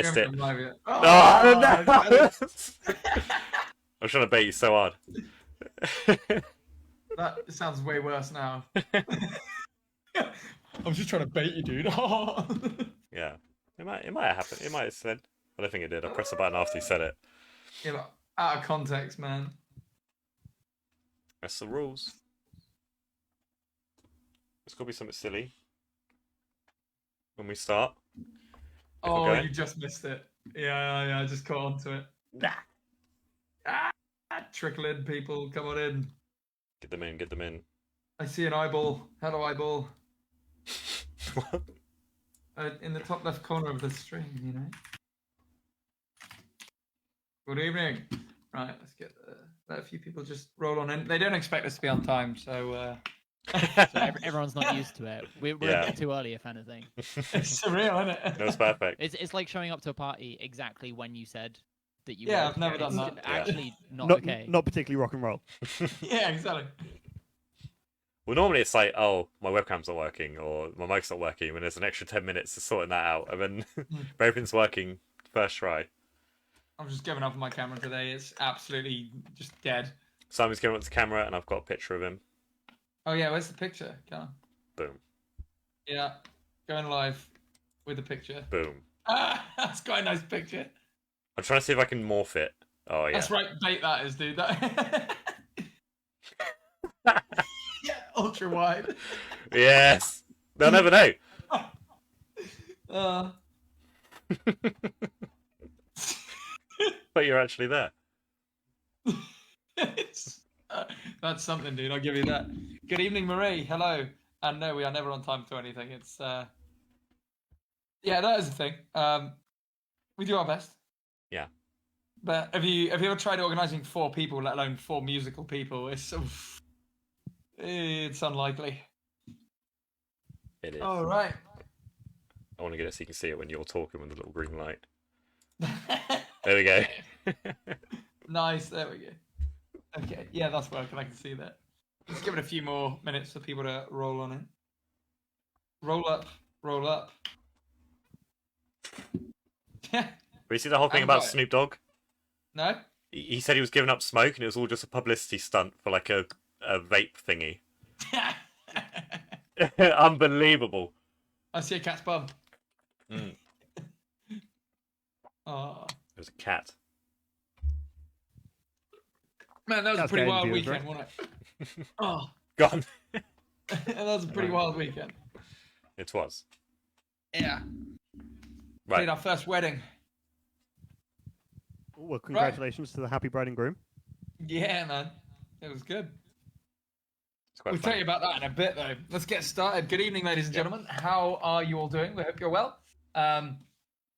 Missed it. Oh, Oh, no! I'm trying to bait you so hard. that sounds way worse now. I'm just trying to bait you, dude. Yeah. It might have happened. It might have said. I don't think it did. I pressed the button after you said it. Yeah, but out of context, man. That's the rules. It's got to be something silly when we start. Oh, you just missed it. Yeah, I just caught onto it. Trickle in, people. Come on in. Get them in, get them in. I see an eyeball. Hello, eyeball. What? In the top left corner of the stream, you know. Good evening. Right, let's get let a few people just roll on in. They don't expect us to be on time, so... So everyone's not used to it. We're a bit too early, if anything. It's surreal, isn't it? No, it's perfect. It's like showing up to a party exactly when you said that you. Yeah, would. I've never done that. Actually, not okay. Not particularly rock and roll. Yeah, exactly. Well, normally it's like, oh, my webcam's not working or my mic's not working. When there's an extra 10 minutes to sorting that out, and then everything's working first try. I'm just giving up on my camera today. It's absolutely just dead. Simon's giving up the camera, and I've got a picture of him. Oh yeah, where's the picture? Come on. Boom. Yeah, going live with the picture. Boom. That's quite a nice picture. I'm trying to see if I can morph it. Oh yeah. That's right, bait that is, dude. That... yeah, ultra wide. Yes. They'll never know. But you're actually there. That's something, dude. I'll give you that. Good evening, Marie. Hello. And no, we are never on time to anything. It's yeah, that is the thing. We do our best. Yeah. But have you ever tried organising 4 people, let alone 4 musical people? It's unlikely. It is. All right. I want to get it so you can see it when you're talking with the little green light. There we go. Nice. There we go. Okay. Yeah, that's working. I can see that. Let's give it a few more minutes for people to roll on in. Roll up. Roll up. But you see the whole thing about Snoop Dogg? No? He said he was giving up smoke and it was all just a publicity stunt for like a vape thingy. Unbelievable. I see a cat's bum. Mm. Oh. There's a cat. Man, that was That's a pretty getting wild viewed, weekend, wasn't it? Oh. Gone. That was a pretty wild weekend. It was. Yeah. Right. Played our first wedding. Well, congratulations to the happy bride and groom. Yeah, man. It was good. We'll tell you about that in a bit, though. Let's get started. Good evening, ladies and gentlemen. How are you all doing? We hope you're well.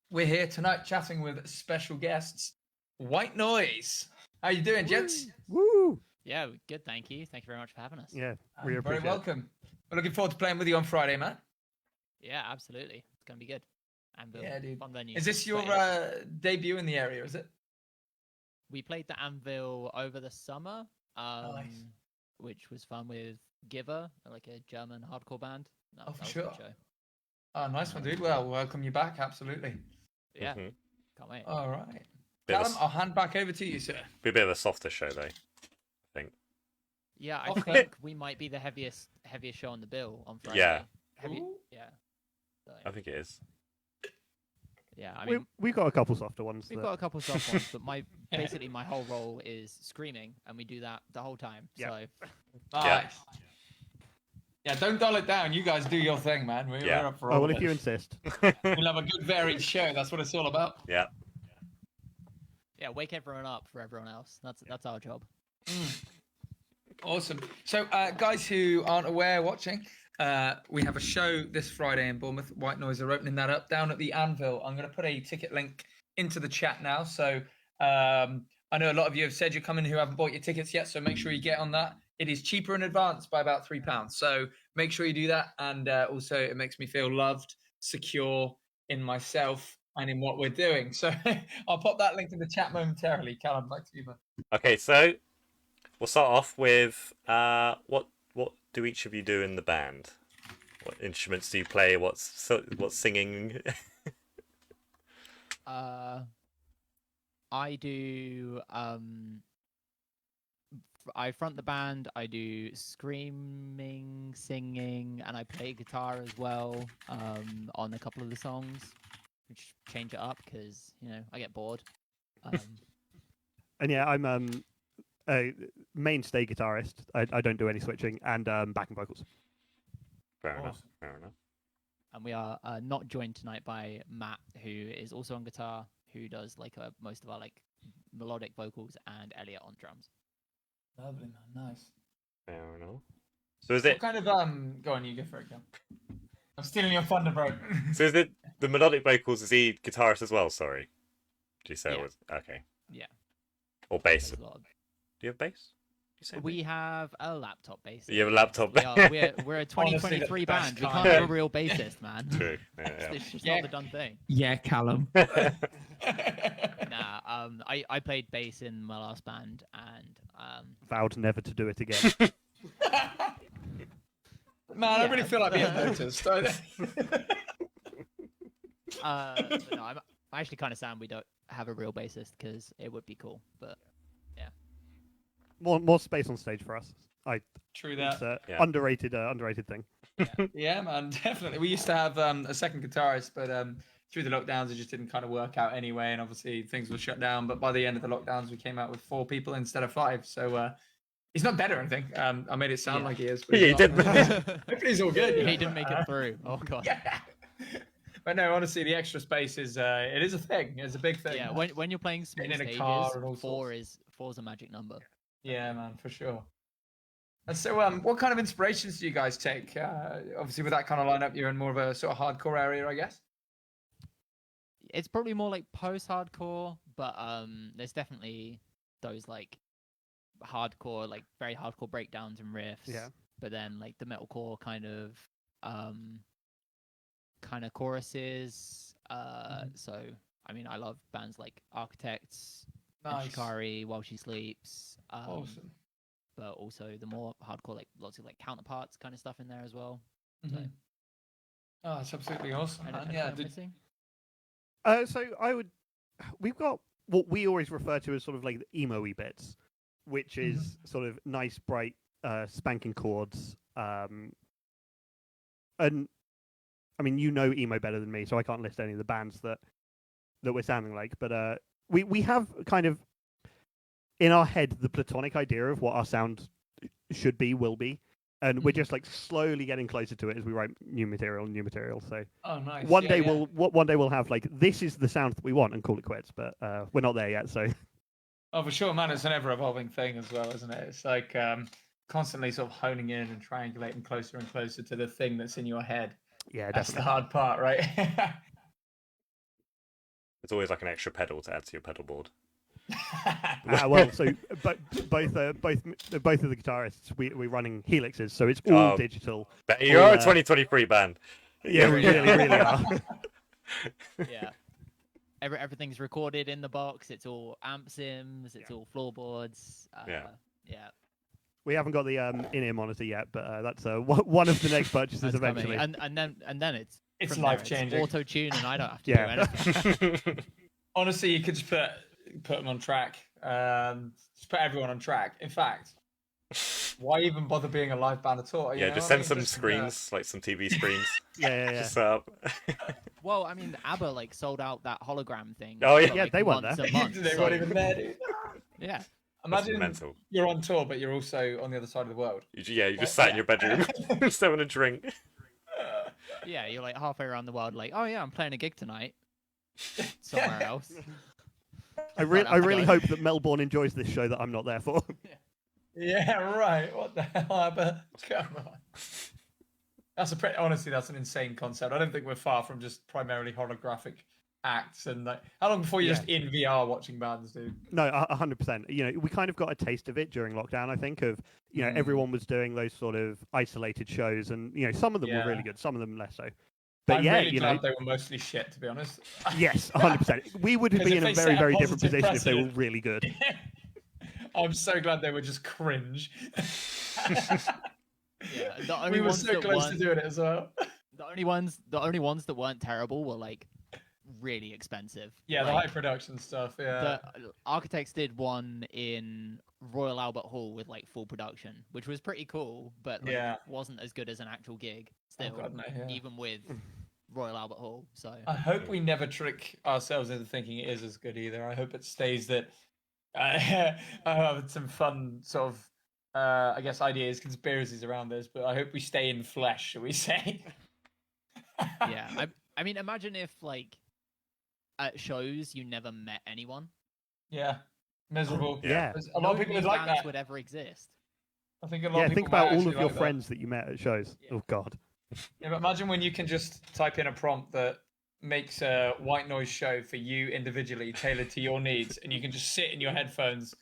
We're here tonight chatting with special guests, White Noise. How you doing, gents? Woo! Yeah, good. Thank you. Thank you very much for having us. Yeah, Very welcome. We're looking forward to playing with you on Friday, man. Yeah, absolutely. It's gonna be good. Anvil, yeah, dude. Fun venue. Is this your debut in the area? Is it? We played the Anvil over the summer, Nice. which was fun with Giver, like a German hardcore band. For was a sure. good show. Oh, nice one, dude. Well, welcome you back. Absolutely. Yeah, can't wait. All right. Callum, I'll hand back over to you, sir. Be a bit of a softer show, though, I think. Yeah, I think we might be the heaviest show on the bill on Friday. Yeah. Yeah. So, I think it is. yeah, I mean, we got a couple softer ones. we've got a couple soft ones, but basically my whole role is screaming, and we do that the whole time. Yeah. So Nice. Yeah, don't dull it down. You guys do your thing, man. We're up for all well, of if you it. insist. We'll have a good varied show. That's what it's all about. Yeah. yeah, wake everyone up for everyone else. That's our job. Awesome. So, guys who aren't aware watching, we have a show this Friday in Bournemouth. White Noise are opening that up down at the Anvil. I'm going to put a ticket link into the chat now. So I know a lot of you have said you're coming who haven't bought your tickets yet. So make sure you get on that. It is cheaper in advance by about £3. So make sure you do that. And also it makes me feel loved, secure in myself and in what we're doing. So I'll pop that link in the chat momentarily. Callum, back to you, man. Okay, so we'll start off with what do each of you do in the band? What instruments do you play? What's singing? I do I front the band, I do screaming, singing, and I play guitar as well on a couple of the songs, which change it up because I get bored. And yeah, I'm a mainstay guitarist. I don't do any switching, and backing vocals. Fair enough. Fair enough. And we are not joined tonight by Matt, who is also on guitar, who does most of our melodic vocals, and Elliot on drums. Lovely, man. Nice. Fair enough. So is it? What kind of Go on, you go for it. Go. I'm stealing your thunder, bro. So is it the melodic vocals? Is he guitarist as well? Sorry. Did you say it was okay? Yeah. Or bass? There's Do a lot of- you have bass? You say We have a laptop bassist. You have a laptop. We're a 2023 Honestly, the band. best We can't kind. have a real bassist, man. True. Yeah. It's just Yeah. not the done thing. Yeah, Callum. Nah, I played bass in my last band, and Vowed never to do it again. Man, I really feel like being noticed. Don't I? but no, I'm actually kind of sad we don't have a real bassist because it would be cool. But more space on stage for us. True that. It's a Yeah. underrated thing. Yeah, man, definitely. We used to have a second guitarist, but through the lockdowns, it just didn't kind of work out anyway. And obviously, things were shut down. But by the end of the lockdowns, we came out with 4 people instead of 5. So he's not better or anything. I made it sound like he is. But Yeah, he's you not. did. Hopefully, he's all good. he didn't make it through. Oh god. Yeah. But no, honestly, the extra space is it is a thing. It's a big thing. Yeah, when you're playing small in a stages, car and all four's a magic number. Yeah, man, for sure. And so, what kind of inspirations do you guys take? Obviously, with that kind of lineup, you're in more of a sort of hardcore area, I guess. It's probably more like post-hardcore, but there's definitely those hardcore, very hardcore breakdowns and riffs. Yeah. But then the metalcore kind of choruses. So I mean, I love bands like Architects, and Nice. Shikari, While She Sleeps. Awesome. But also the more hardcore, lots of counterparts kind of stuff in there as well. Mhm. Oh, that's absolutely awesome. Man. Anything Yeah. I'm missing? So we've got what we always refer to as sort of like the emo-y bits, which is sort of nice, bright, spanking chords. And I mean, you know emo better than me, so I can't list any of the bands that we're sounding like. But we have kind of in our head the platonic idea of what our sound should be, will be, and we're just slowly getting closer to it as we write new material. So Oh, nice. one Yeah, day yeah. we'll have this is the sound that we want and call it quits. But we're not there yet. So Oh, for sure, man. It's an ever-evolving thing as well, isn't it? It's constantly sort of honing in and triangulating closer and closer to the thing that's in your head. yeah, That's the definitely. hard part, right? It's always like an extra pedal to add to your pedal board. Well, so both of the guitarists we're running helixes, so it's all Oh. digital. But you're a Well, 2023 band. Yeah, we really are. Yeah. Everything's recorded in the box. It's all amp sims. It's all floorboards. Yeah. Yeah. We haven't got the in-ear monitor yet, but that's one of the next purchases That's coming. eventually. And then it's It's from there, life-changing. Auto tune, and I don't have to Yeah. do anything. Honestly, you could just put them on track. Just put everyone on track. In fact, why even bother being a live band at all? Yeah, just send some screens, like some TV screens. Yeah. Just set up. Well, I mean, ABBA sold out that hologram thing. Oh, yeah. for, Yeah, they weren't months there. and months, they so- weren't even there, dude. Yeah. Imagine mental. you're on tour, but you're also on the other side of the world. You just sat in your bedroom, just having a drink. Yeah, you're halfway around the world, oh yeah, I'm playing a gig tonight. Somewhere else. I Right, really go. hope that Melbourne enjoys this show that I'm not there for. Yeah, right. What the hell, Abba? Come on. Honestly, that's an insane concept. I don't think we're far from just primarily holographic acts. And how long before you're just in VR watching bands, dude? No, 100%. We kind of got a taste of it during lockdown. I think everyone was doing those sort of isolated shows, and some of them were really good, some of them less so. But I'm yeah, really glad they were mostly shit, to be honest. yes, 100%. We would have 'Cause been if in a they very, set a very different positive position if they were precedent- really good. I'm so glad they were just cringe. Yeah. The only We were ones so that close to weren't- doing it as well. The only ones that weren't terrible were really expensive. Yeah, the Like, high production stuff. Yeah. the Architects did one in Royal Albert Hall with like full production, which was pretty cool, but like Yeah. wasn't as good as an actual gig Oh, still, God, no, yeah. even with Royal Albert Hall. So I hope we never trick ourselves into thinking it is as good either. I hope it stays that. I have some fun sort of, I guess, ideas, conspiracies around this, but I hope we stay in flesh, shall we say? yeah, I mean, imagine if like at shows you never met anyone. Yeah, miserable. Yeah. A lot of people would like bands that. would ever exist. I think a lot Yeah, of people think about might all of actually your like that. friends that you met at shows. Yeah. Oh God. Yeah, but imagine when you can just type in a prompt that makes a white noise show for you individually, tailored to your needs, and you can just sit in your headphones,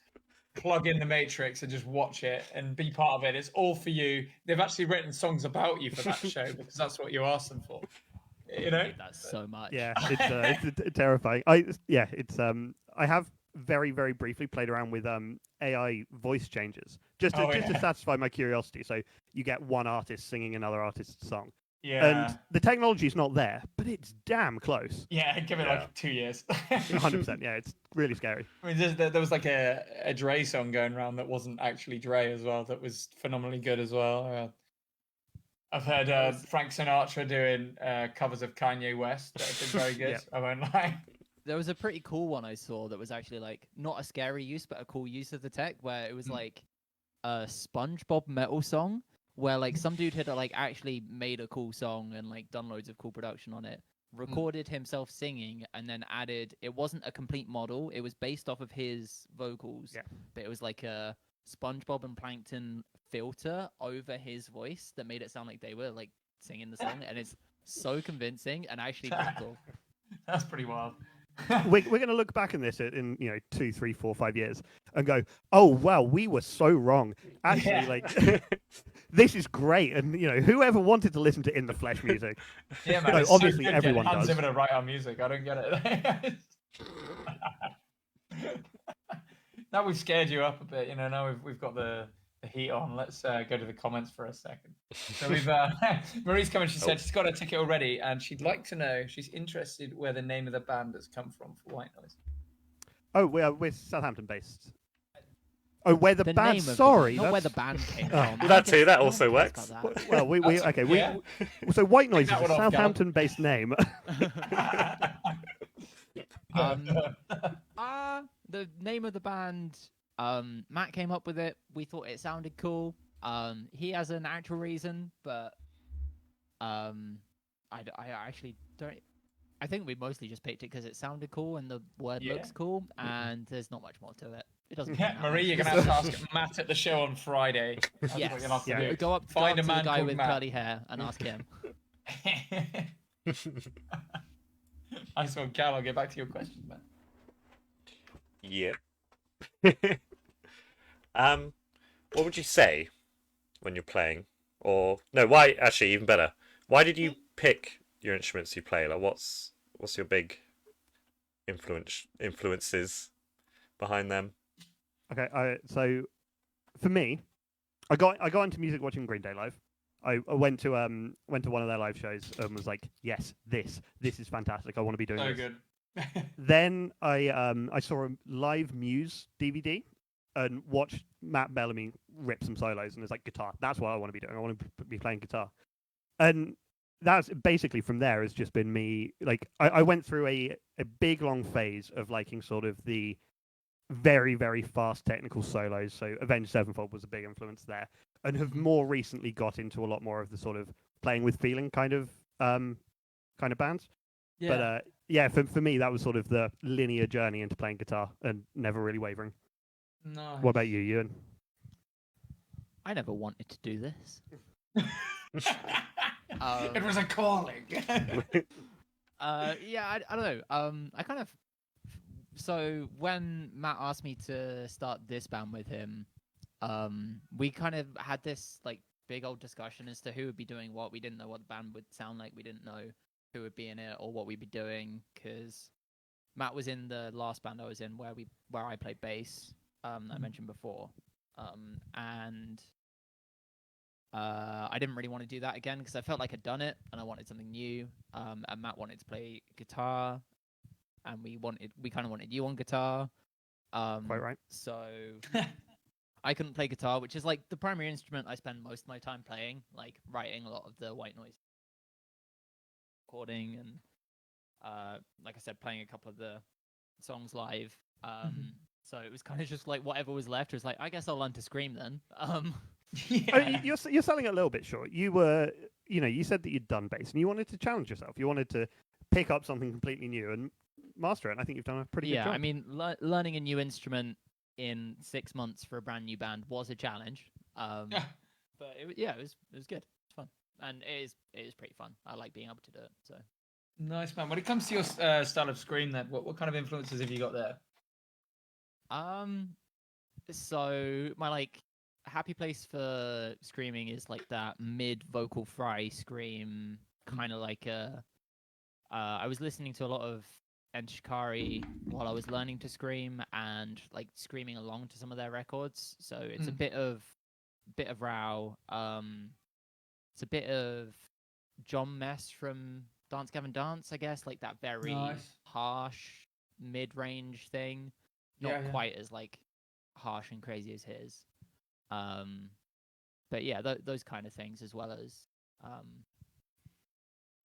plug in the Matrix, and just watch it and be part of it. It's all for you. They've actually written songs about you for that show because that's what you asked them for. You know? I hate that so much. Yeah, it's terrifying. I have very very briefly played around with AI voice changes just to satisfy my curiosity. So you get one artist singing another artist's song. Yeah. And the technology's not there, but it's damn close. Yeah, give it like 2 years. 100%. Yeah, it's really scary. I mean, there was like a Dre song going around that wasn't actually Dre as well. That was phenomenally good as well. I've heard Frank Sinatra doing covers of Kanye West that have been very good. Yep. I won't lie. There was a pretty cool one I saw that was actually like not a scary use, but a cool use of the tech, where it was like a SpongeBob metal song, where like some dude had like actually made a cool song and like done loads of cool production on it, recorded himself singing, and then added. It wasn't a complete model; it was based off of his vocals, but it was like a SpongeBob and Plankton filter over his voice that made it sound like they were like singing the song, and it's so convincing and actually pretty cool. That's pretty wild. We're going to look back on this in 2, 3, 4, 5 years and go, oh wow, we were so wrong. Actually, like this is great, and whoever wanted to listen to In the Flesh music. Yeah, man. No, obviously everyone Hans does. Zimmer to write our music. I don't get it. Now we've scared you up a bit. Now we've got the heat on. Let's go to the comments for a second. So we've Marie's coming. She said she's got a ticket already, and she'd like to know. She's interested where the name of the band has come from for White Noise. Oh, we're Southampton based. Oh, where the band? Name of Sorry, not where that's... the band came from. Well, that too. That also works. Well, we okay. Yeah. So White Noise is that a one off, Gal. Southampton-based name. The name of the band, Matt came up with it. We thought it sounded cool. He has an actual reason, but I actually don't. I think we mostly just picked it because it sounded cool and the word looks cool, and there's not much more to it. It doesn't. Yeah, Marie, you're gonna have to ask Matt at the show on Friday. That's Yes. what you're gonna have to do. Go up Find to a man the guy called with Matt. curly hair and ask him. I saw Cal. I'll get back to your question, man. Yep. What would you say when you're playing? Or no, why? Actually, even better. Why did you pick your instruments you play? Like, what's your big influences behind them? Okay, so for me, I got into music watching Green Day live. I went to one of their live shows and was like, yes, this is fantastic. I want to be doing So this. good. Then I saw a live Muse DVD and watched Matt Bellamy rip some solos, and it's like guitar. That's what I want to be doing. I want to be playing guitar, and that's basically from there has just been me. Like I went through a big long phase of liking sort of the very very fast technical solos. So Avenged Sevenfold was a big influence there, and have more recently got into a lot more of the sort of playing with feeling kind of bands. Yeah. But for me that was sort of the linear journey into playing guitar and never really wavering. Nice. What about you, Ewan? I never wanted to do this. It was a calling. Yeah, I don't know. I kind of. So when Matt asked me to start this band with him, we kind of had this like big old discussion as to who would be doing what. We didn't know what the band would sound like. We didn't know who would be in it or what we'd be doing because Matt was in the last band I was in where I played bass. I mentioned before, and I didn't really want to do that again because I felt like I'd done it and I wanted something new. And Matt wanted to play guitar, and we kind of wanted you on guitar. Quite right. So I couldn't play guitar, which is like the primary instrument I spend most of my time playing, like writing a lot of the white noise recording and like I said, playing a couple of the songs live. So it was kind of just like whatever was left. It was like, I guess I'll learn to scream then. Yeah. You're selling it a little bit short. You were, you said that you'd done bass and you wanted to challenge yourself. You wanted to pick up something completely new and master it. And I think you've done a pretty good job. Yeah, I mean, learning a new instrument in 6 months for a brand new band was a challenge. But it was good. It's fun, and it is pretty fun. I like being able to do it. So Nice, man. When it comes to your style of scream, then what kind of influences have you got there? So my like happy place for screaming is like that mid vocal fry scream, kind of like I was listening to a lot of Shikari while I was learning to scream and like screaming along to some of their records. So it's a bit of Rao. It's a bit of John Mess from Dance Gavin Dance, I guess, like that very harsh mid-range thing. Not quite as like harsh and crazy as his. But yeah, those kind of things, as well as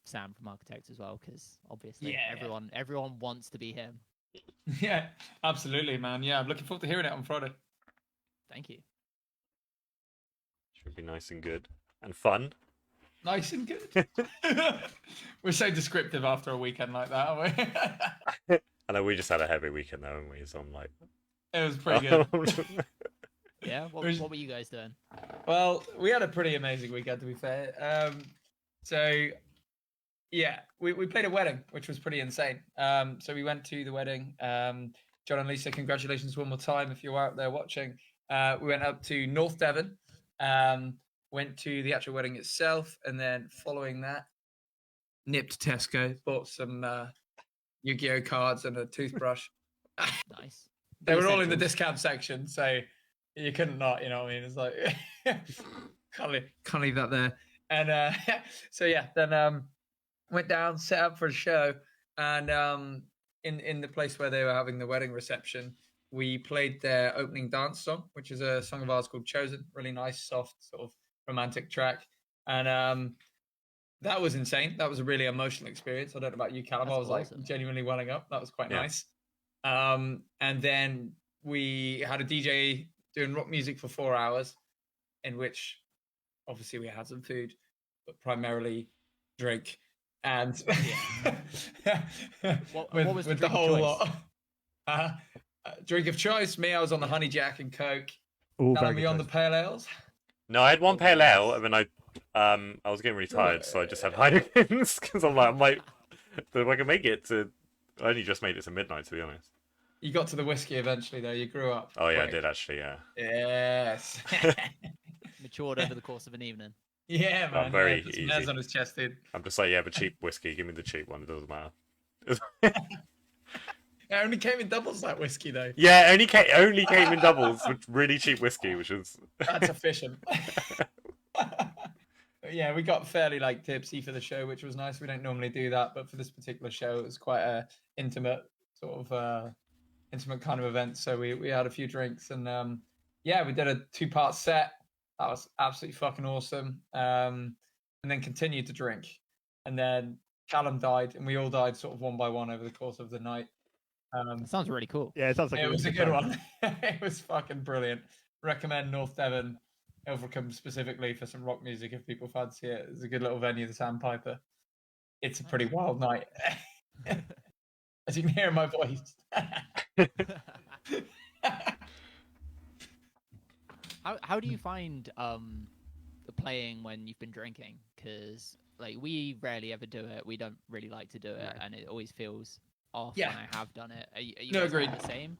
Sam from Architects as well, because obviously everyone wants to be him. Yeah, absolutely, man. Yeah, I'm looking forward to hearing it on Friday. Thank you. Should be nice and good and fun. Nice and good. We're so descriptive after a weekend like that, aren't we? I know we just had a heavy weekend though, haven't we? So I'm like, it was pretty good. Yeah, what were you guys doing? Well, we had a pretty amazing weekend, to be fair. So yeah, we played a wedding, which was pretty insane. So we went to the wedding. John and Lisa, congratulations one more time if you're out there watching. We went up to North Devon, went to the actual wedding itself, and then following that, nipped Tesco, bought some Yu-Gi-Oh cards and a toothbrush. Nice. They were all in the discount section, so you couldn't not, you know what I mean? It's like, can't leave that there. And so yeah, then went down, set up for a show, and in the place where they were having the wedding reception, we played their opening dance song, which is a song of ours called Chosen. Really nice, soft, sort of romantic track. And that was insane. That was a really emotional experience. I don't know about you, Callum. I was awesome. Like genuinely welling up. That was quite nice. And then we had a DJ doing rock music for 4 hours, in which obviously we had some food, but primarily drink. And what was with the whole lot. Drink of choice. Me, I was on the honey jack and Coke. Callum, me on the pale ales. No, I had one pale ale, and then I was getting really tired, so I just had Heineken's because I'm like, if I can make it to, I only just made it to midnight, to be honest. You got to the whiskey eventually, though. You grew up. Oh yeah, I did actually. Yeah. Yes. Matured over the course of an evening. Yeah, man. I'm very easy. Nails on his chest, dude. I'm just like, yeah, but cheap whiskey. Give me the cheap one. It doesn't matter. It only came in doubles, that whiskey, though. Yeah, only came in doubles with really cheap whiskey, which is that's efficient. Yeah, we got fairly like tipsy for the show, which was nice. We don't normally do that, but for this particular show, it was quite a intimate sort of intimate kind of event. So we had a few drinks, and yeah, we did a 2-part set. That was absolutely fucking awesome. And then continued to drink, and then Callum died, and we all died sort of one by one over the course of the night. That sounds really cool. Yeah, it sounds like it was a good one. It was fucking brilliant. Recommend North Devon, Ilfracombe specifically for some rock music if people fancy it. It's a good little venue, the Sandpiper. It's a pretty wild night. As you can hear in my voice. How do you find playing when you've been drinking? Because like we rarely ever do it. We don't really like to do it, and it always feels off when I have done it. Are you guys agreed. the same?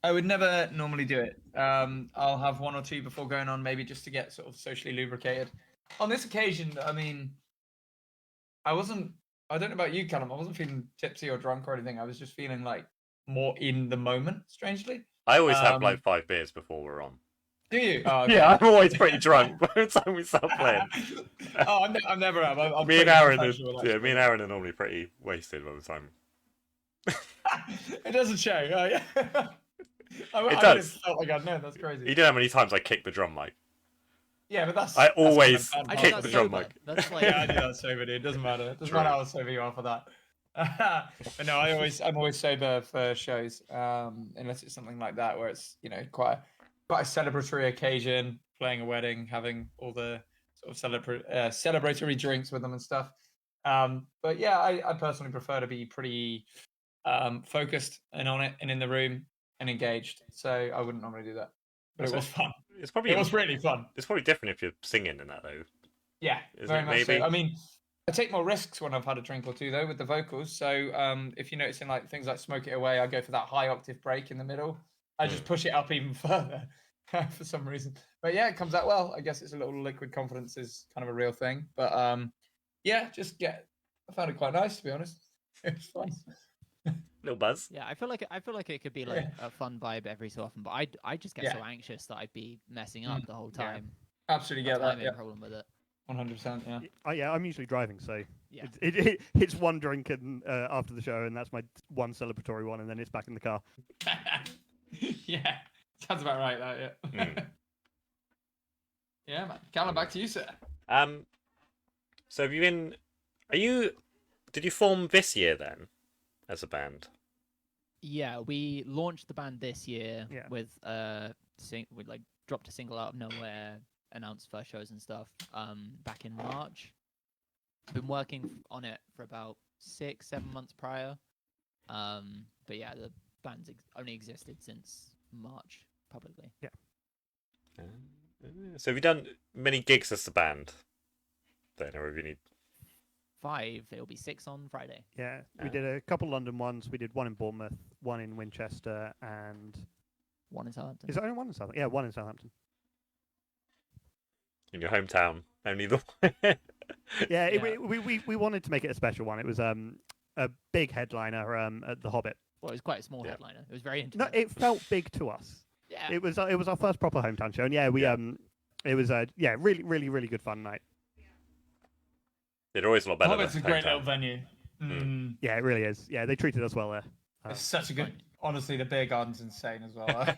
I would never normally do it. I'll have one or two before going on, maybe just to get sort of socially lubricated. On this occasion, I mean, I don't know about you, Callum. I wasn't feeling tipsy or drunk or anything. I was just feeling like more in the moment, strangely. I always have like 5 beers before we're on. Do you? Oh, okay. Yeah, I'm always pretty drunk by the time we start playing. I'm never am. Me and Aaron are normally pretty wasted by the time. It doesn't show. Oh, yeah. I It would does. have felt like I'd known. That's crazy. You know how many times I kick the drum mic? Yeah, but that's. I that's always kind of I bad do kick that the marketing. drum sober. mic. That's like Yeah, I do that sober, dude. It doesn't matter. It doesn't True. matter how sober you are for that. But no, I'm always sober for shows, unless it's something like that where it's quite a celebratory occasion, playing a wedding, having all the sort of celebratory drinks with them and stuff. But yeah, I personally prefer to be pretty focused and on it and in the room and engaged. So I wouldn't normally do that, but it was fun. It's probably It was really fun. It's probably different if you're singing in that though. Yeah, Is very it much maybe? so. I mean, I take more risks when I've had a drink or two though with the vocals. So if you notice in like things like "Smoke It Away," I go for that high octave break in the middle. I just push it up even further for some reason. But yeah, it comes out well. I guess it's a little liquid confidence is kind of a real thing. But yeah, I found it quite nice to be honest. It was fun. Little buzz. yeah. I feel like it could be like a fun vibe every so often, but I just get so anxious that I'd be messing up the whole Yeah. time. Absolutely That's get my that. main Yeah, problem with it. 100%. Yeah. Oh yeah, I'm usually driving, so Yeah. it's one drink and after the show, and that's my one celebratory one, and then it's back in the car. Yeah, sounds about right. That yeah. Yeah, man. Callum, back to you, sir. So did you form this year then as a band? Yeah, we launched the band this year Yeah. with we like dropped a single out of nowhere, announced first shows and stuff back in March. Been working on it for about 6-7 months prior. But yeah, the band's only existed since March publicly. Yeah. So have you done many gigs as a band then, or have you need 5, it'll be 6 on Friday. Yeah, we did a couple London ones. We did one in Bournemouth, one in Winchester, and 1 in Southampton. is there only one in Southampton? Yeah, one in Southampton. in your hometown? Only the Yeah, Yeah. we wanted to make it a special one. It was a big headliner at the Hobbit. Well, it was quite a small Yeah. headliner. It was very No, intimate. it felt big to us. Yeah. It was our first proper hometown show, and yeah, we it was really good fun night. They're always a lot better. Hobbit's a than great hometown. little venue. Mm. Yeah, it really is. Yeah, they treated us well there. It's such a good. Honestly, the beer garden's insane as well.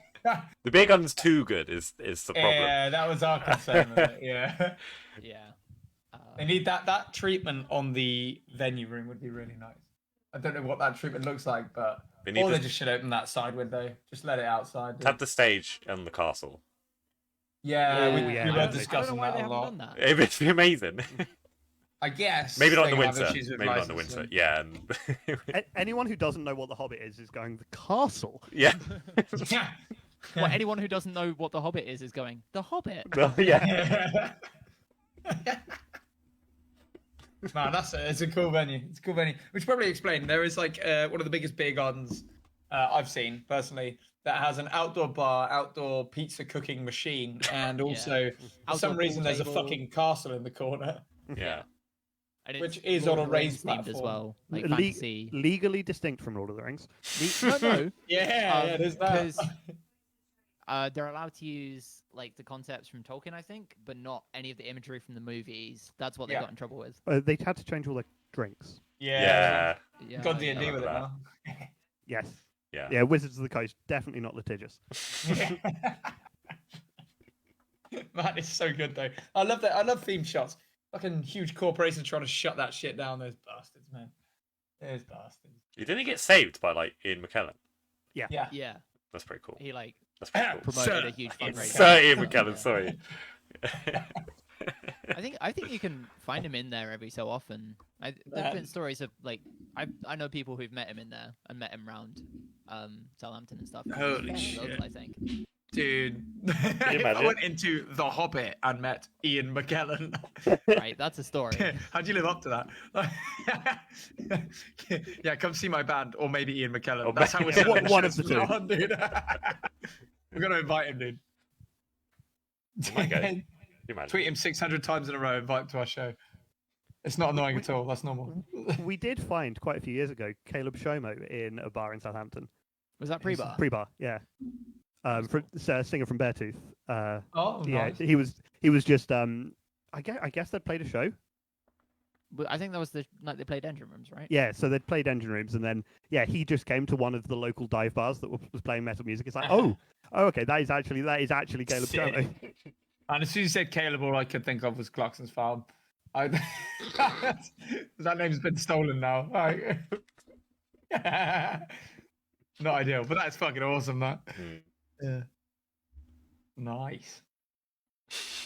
The beer garden's too good is the problem. Yeah, that was our concern. With it. Yeah, Yeah. they need that treatment on the venue room would be really nice. I don't know what that treatment looks like, but They need or they to just should open that side window. Just let it outside. dude. have the stage and the castle. Yeah, Ooh, we yeah. were I don't know discussing why that they a haven't lot. done that. It'd be amazing. I guess Maybe not in the they have winter. issues with Maybe not in the licensing. winter. Yeah. And Anyone who doesn't know what the Hobbit is going the castle. yeah. Yeah. Well, anyone who doesn't know what The Hobbit is going, The Hobbit? Well, yeah. Man, it's a cool venue. It's a cool venue. We should probably explain. There is like one of the biggest beer gardens I've seen personally that has an outdoor bar, outdoor pizza cooking machine, and also for Outdoor some pool reason there's a table. fucking castle in the corner. Yeah. And Which it's is Lord on of a the Rings raised themed as platform. well, like Le- fantasy. Legally distinct from Lord of the Rings. No, Yeah, there's that. because they're allowed to use like the concepts from Tolkien, I think, but not any of the imagery from the movies. That's what they Yeah. got in trouble with. They had to change all the drinks. Yeah. Yeah, Got D&D I with it remember now. Yes. Yeah. Yeah, Wizards of the Coast, definitely not litigious. Man, it's so good though. I love that. I love theme shots. Fucking huge corporations trying to shut that shit down. Those bastards, man. Those bastards. You didn't get saved by like Ian McKellen. Yeah. Yeah, That's pretty cool. he like That's pretty cool. promoted Sir, a huge it's fundraiser. Sir Ian McKellen, Yeah. sorry. I think you can find him in there every so often. There've been Man. stories of like I know people who've met him in there and met him around Southampton and stuff. Holy He's shit. local, I think. Dude, if I imagine? went into The Hobbit and met Ian McKellen, Right, that's a story. how'd you live up to that? Yeah, come see my band, or maybe Ian McKellen. Or That's how we're maybe- selling One of shirts the two. from now on, dude. We're gonna invite him, dude. might go. Can you imagine? Tweet him 600 times in a row, invite him to our show. It's not annoying at all. That's normal. We did find quite a few years ago Caleb Shomo in a bar in Southampton. Was that pre-bar? Pre-bar, yeah. Singer from Beartooth. Oh, Yeah, nice. he was just I guess they'd played a show, But I think that was the night they played Engine Rooms, right? Yeah, so they'd played Engine Rooms, and then he just came to one of the local dive bars that was playing metal music. It's like, oh, okay, that is actually Caleb Sick. Sherlock. And as soon as you said Caleb, all I could think of was Clarkson's Farm. That name's been stolen now. Not ideal, but that's fucking awesome, that. Yeah. Nice.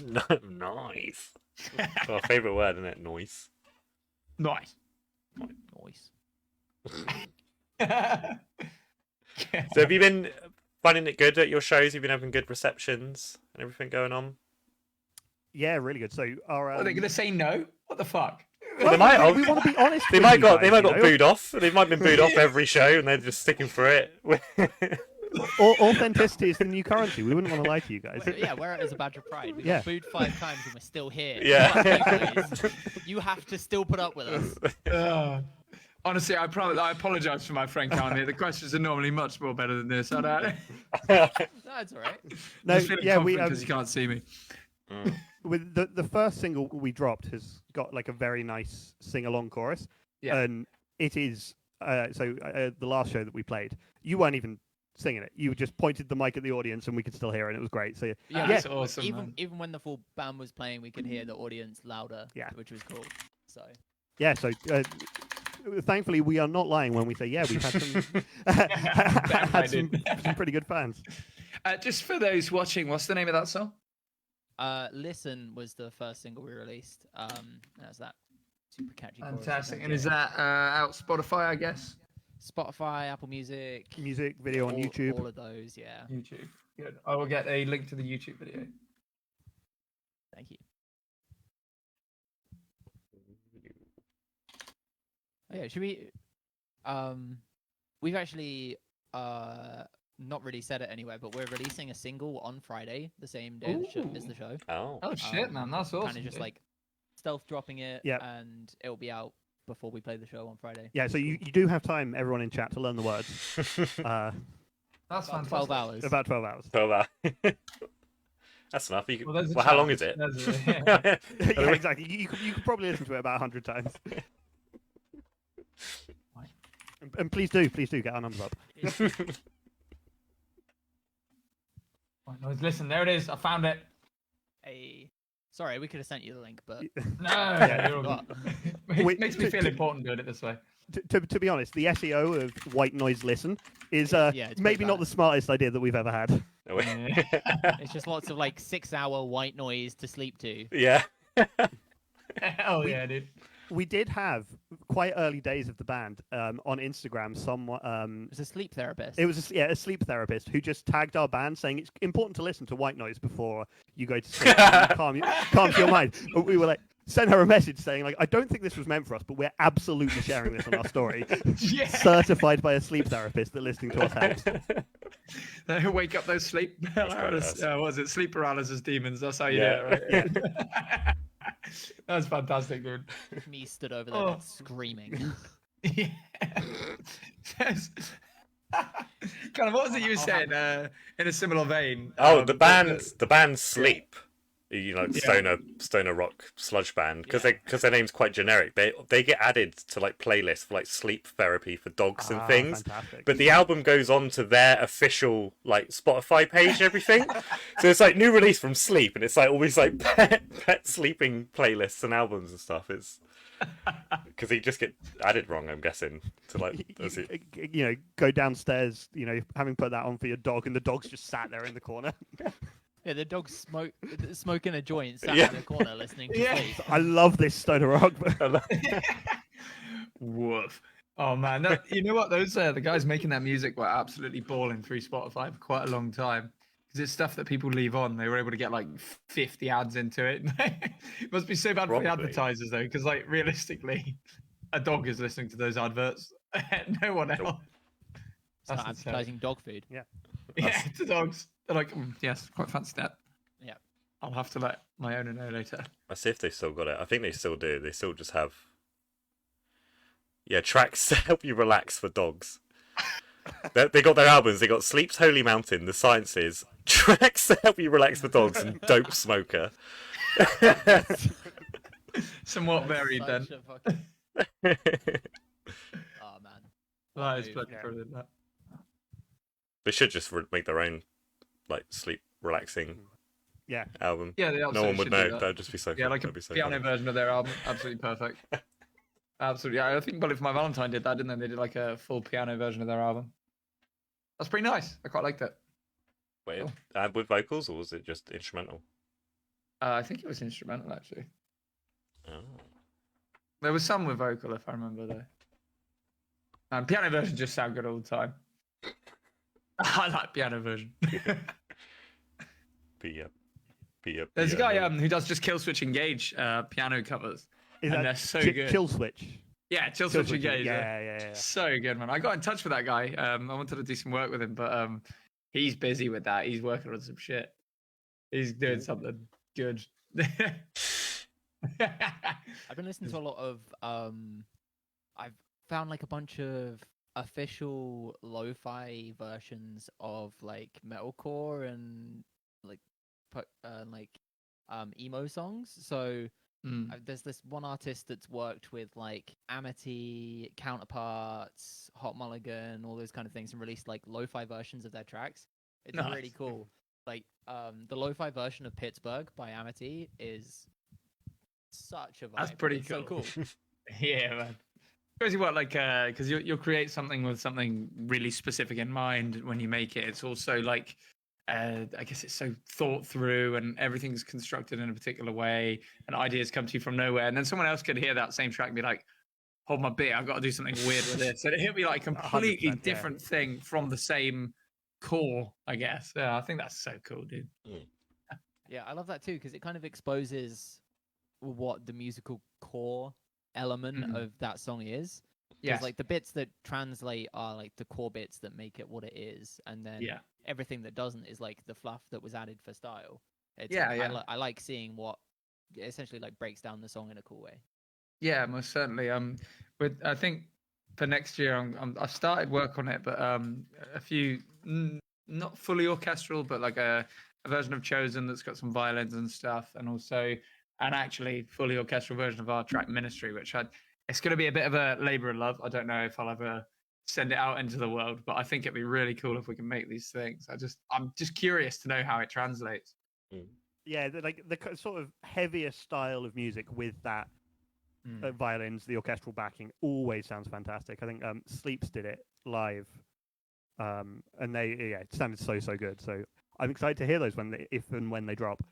Nice. It's our favourite word, isn't it? Noise. Nice. Noise. So have you been finding it good at your shows? You've been having good receptions and everything going on? Yeah, really good. So our Are they going to say no? What the fuck? Well, they might. we want to be honest. They with might you got guys, you know? booed off. They might have been booed off every show, and they're just sticking for it. Authenticity is the new currency. We wouldn't want to lie to you guys. Yeah, wear it as a badge of pride. We Yeah. got booed 5 times and we're still here. Yeah. Fuck you guys. You have to still put up with us. Honestly, I apologise for my friend count here. The questions are normally much more better than this. I don't. That's all right. No, yeah, because you can't see me. with the first single we dropped has got like a very nice sing-along chorus. Yeah. And it is the last show that we played, you weren't even singing it. You just pointed the mic at the audience and we could still hear it, and it was great. So Yeah, That's awesome. Man. even when the full band was playing, we could hear the audience louder. Yeah. Which was cool. So. yeah, so thankfully we are not lying when we say we've had some pretty good fans. Just for those watching, what's the name of that song? Listen was the first single we released. That's that super catchy. chorus, Fantastic. I And think. is that out Spotify, I guess? Spotify, Apple Music, Video on YouTube. all of those. Yeah. YouTube. Good. I will get a link to the YouTube video. Thank you. Oh, yeah, should we? We've actually not really said it anywhere, but we're releasing a single on Friday, the same day as the show. Oh. Oh shit, man, that's awesome. Kind of just like stealth dropping it, Yep. and it'll be out before we play the show on Friday. Yeah, so you do have time, everyone in chat, to learn the words. that's About fantastic. 12 hours. About 12 hours. So that's enough. You can, there's a well, how long chance. is it? There's Yeah, exactly. You could probably listen to it about 100 times. And please do get our numbers up. Listen, there it is. I found it. Sorry, we could have sent you the link, but No, you're all What? good. It makes me feel important doing it this way. To be honest, the SEO of White Noise Listen is it's maybe pretty not bad. the smartest idea that we've ever had. No way. it's just lots of like 6-hour white noise to sleep to. Yeah. Hell yeah, dude. We did have quite early days of the band on Instagram. It's a sleep therapist. It was a sleep therapist who just tagged our band saying it's important to listen to white noise before you go to sleep. Calms your mind. But we were like, send her a message saying like, I don't think this was meant for us, but we're absolutely sharing this on our story. Yeah. Certified by a sleep therapist that listening to us helps. Wake up those sleep paralysis. What was it? Sleep paralysis demons. That's how you Yeah. do it, right? That's fantastic, dude. Me stood over there screaming. Yeah. Kind of, what was it you were saying in a similar vein? Oh, the band Sleep. You know, stoner rock sludge band, because their name's quite generic. They get added to like playlists for like sleep therapy for dogs and things. Fantastic. But the album goes on to their official like Spotify page and everything. So it's like new release from Sleep, and it's like always like pet sleeping playlists and albums and stuff. It's because they just get added wrong, I'm guessing. To like, go downstairs, having put that on for your dog, and the dog's just sat there in the corner. Yeah, the dog's smoking a joint, sat Yeah. in the corner listening to sleep. I love this stoner rock. Woof. Oh man, you know what? Those the guys making that music were absolutely balling through Spotify for quite a long time because it's stuff that people leave on. They were able to get like 50 ads into it. It must be so bad for the Probably. advertisers though, because like realistically, a dog is listening to those adverts. No one else. Start That's insane. advertising dog food. Yeah, to dogs. They're like, yes, quite fancy that. Yeah. I'll have to let my owner know later. I see if they still got it. I think they still do. They still just have tracks to help you relax for dogs. They got their albums. They got Sleep's Holy Mountain, The Sciences, tracks to help you relax for dogs, and Dope Smoker. Somewhat That's varied then. such a fucking... Oh man. That is Move. bloody Yeah. brilliant. That. They should just make their own like sleep relaxing Yeah. album. Yeah, they No absolutely one would should do know. that. That'd just be so. Yeah, fun. like a That'd be so piano funny. version of their album. Absolutely perfect. Absolutely. Yeah, I think Bullet for My Valentine did that, didn't they? They did like a full piano version of their album. That's pretty nice. I quite liked it. Wait, Cool. with vocals or was it just instrumental? I think it was instrumental actually. Oh. There was some with vocal, if I remember though. And piano versions just sound good all the time. I like piano version. There's a guy who does just Kill Switch Engage piano covers, Is and that they're so Chi- good. Chill Switch? Yeah, Kill Chill Switch Switch, Engage. yeah. So good, man. I got in touch with that guy. I wanted to do some work with him, but he's busy with that. He's working on some shit. He's doing something good. I've been listening to a lot of I've found like a bunch of official lo-fi versions of like metalcore and like emo songs. So there's this one artist that's worked with like Amity, Counterparts, Hot Mulligan, all those kind of things, and released like lo-fi versions of their tracks. It's Nice. really cool. Like the lo-fi version of Pittsburgh by Amity is such a vibe. That's pretty It's so cool. cool. Yeah, man. Crazy what, like, because you'll create something with something really specific in mind when you make it. It's also like, I guess it's so thought through and everything's constructed in a particular way, and ideas come to you from nowhere. And then someone else could hear that same track and be like, "Hold my beat, I've got to do something weird with this." And it'll be like a completely 100%, yeah. different thing from the same core, I guess. Yeah, I think that's so cool, dude. Yeah, I love that too because it kind of exposes what the musical core element of that song is. Yes. Like the bits that translate are like the core bits that make it what it is, and then everything that doesn't is like the fluff that was added for style. It's, I like seeing what essentially like breaks down the song in a cool way. Yeah, most certainly. I think for next year, I've started work on it, but a few not fully orchestral, but like a version of Chosen that's got some violins and stuff, and also an actually fully orchestral version of our track Ministry, which it's going to be a bit of a labor of love. I don't know if I'll ever send it out into the world, but I think it'd be really cool if we can make these things. I'm just curious to know how it translates. Yeah, the sort of heavier style of music with that violins, the orchestral backing, always sounds fantastic. I think Sleeps did it live, and it sounded so good. So I'm excited to hear those if and when they drop.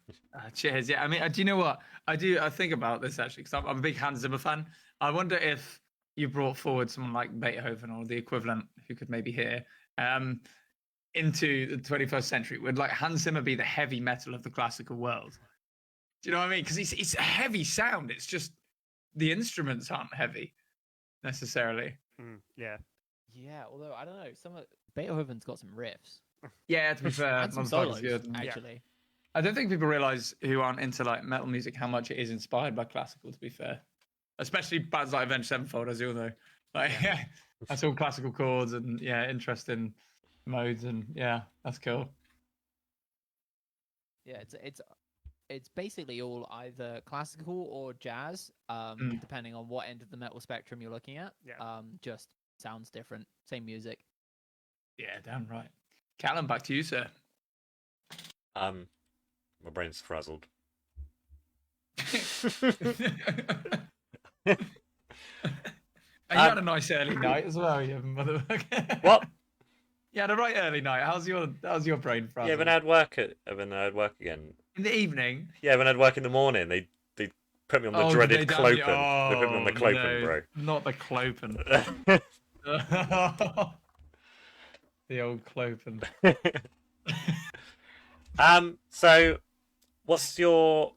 Cheers. Yeah, I mean, do you know what? I think about this actually because I'm a big Hans Zimmer fan. I wonder if you brought forward someone like Beethoven or the equivalent who could maybe hear into the 21st century. Would like Hans Zimmer be the heavy metal of the classical world? Do you know what I mean? Because it's a heavy sound. It's just the instruments aren't heavy necessarily. Yeah. Yeah, although I don't know, Beethoven's got some riffs. Yeah, to be fair, and some solos, actually. Yeah. I don't think people realize who aren't into like metal music how much it is inspired by classical. To be fair, especially bands like Avenged Sevenfold, as you all know. Like, that's all classical chords and interesting modes, and that's cool. Yeah, it's basically all either classical or jazz, depending on what end of the metal spectrum you're looking at. Yeah. Just sounds different, same music. Yeah, damn right. Callum, back to you, sir. My brain's frazzled. And you had a nice early night as well, you motherfucker. What? You had a right early night. How's your brain frazzled? Yeah, when I had work again. In the evening? Yeah, when I had work in the morning, they put me on the dreaded clopen. They put me on the clopen, bro. Not the clopen. The old clopen. So what's your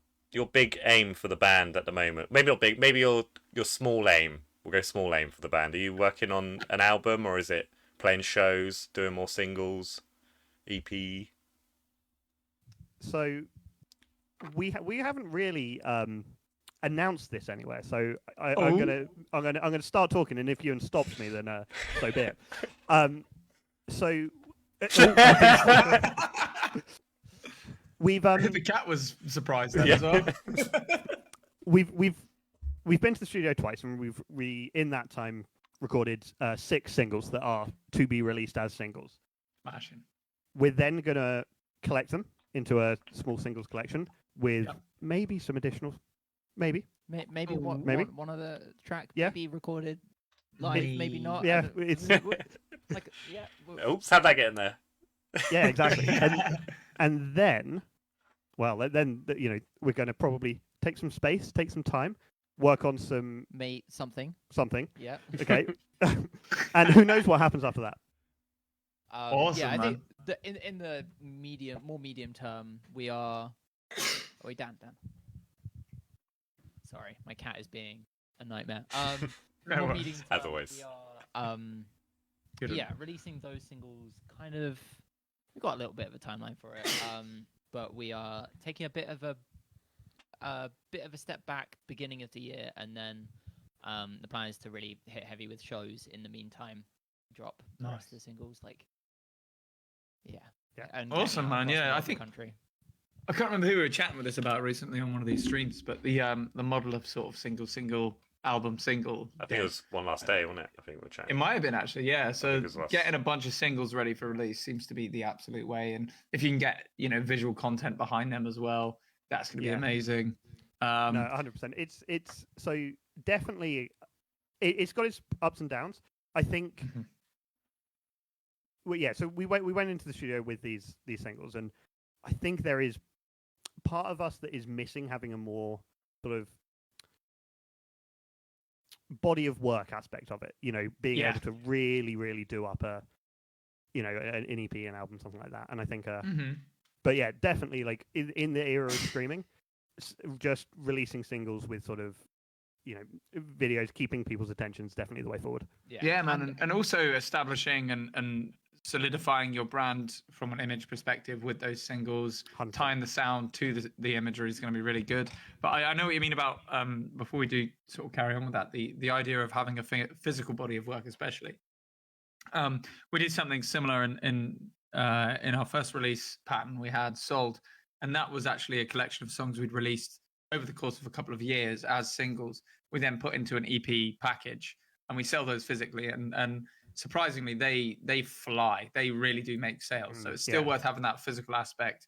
big aim for the band at the moment? Maybe not big, maybe your small aim. We'll go small aim for the band. Are you working on an album or is it playing shows, doing more singles, EP? So we haven't really announced this anywhere. So I'm gonna start talking, and if Ewan stops me, then so be it. So we've The cat was surprised then as well. we've we've been to the studio twice, and we in that time recorded 6 singles that are to be released as singles. Smashing. We're then gonna collect them into a small singles collection with Yep. maybe some additional, maybe. Maybe Ooh. one, Maybe. one of the track Yeah. be recorded live, maybe not. I Yeah, don't- it's like yeah. Oops, how'd that get in there? yeah, exactly. And then, well, then we're going to probably take some space, take some time, work on something. Yeah. Okay, and who knows what happens after that? Awesome, yeah, I man. think in the more medium term, we are. Oh, wait, Dan. Sorry, my cat is being a nightmare. No More worries. medium As term, always. we are Good. yeah, releasing those singles kind of. We've got a little bit of a timeline for it, but we are taking a bit of a step back beginning of the year, and then the plan is to really hit heavy with shows in the meantime. Drop the rest of the singles, yeah. And Awesome, getting out man. across Yeah, more I of the think- country. I can't remember who we were chatting with us about recently on one of these streams, but the model of sort of single album single. I think it was One Last Day, wasn't it? I think we were It chatting. might have been actually, yeah. So think it was us. getting a bunch of singles ready for release seems to be the absolute way, and if you can get visual content behind them as well, that's going to be Yeah. amazing. No, 100%. It's so definitely. It's got its ups and downs. I think. Mhm. Well, yeah. So we went into the studio with these singles, and I think there is part of us that is missing having a more sort of body of work aspect of it. Being Yeah. able to really do up an EP, an album, something like that. And I think, Mhm. but yeah, definitely like in the era of streaming, just releasing singles with sort of videos, keeping people's attention is definitely the way forward. Yeah, man, and also establishing and solidifying your brand from an image perspective with those singles, 100%. tying the sound to the imagery is going to be really good. But I know what you mean about before we do sort of carry on with that, the idea of having a physical body of work, especially. We did something similar in our first release pattern we had Sold, and that was actually a collection of songs we'd released over the course of a couple of years as singles. We then put into an EP package, and we sell those physically. And surprisingly, they fly. They really do make sales. So it's still worth having that physical aspect,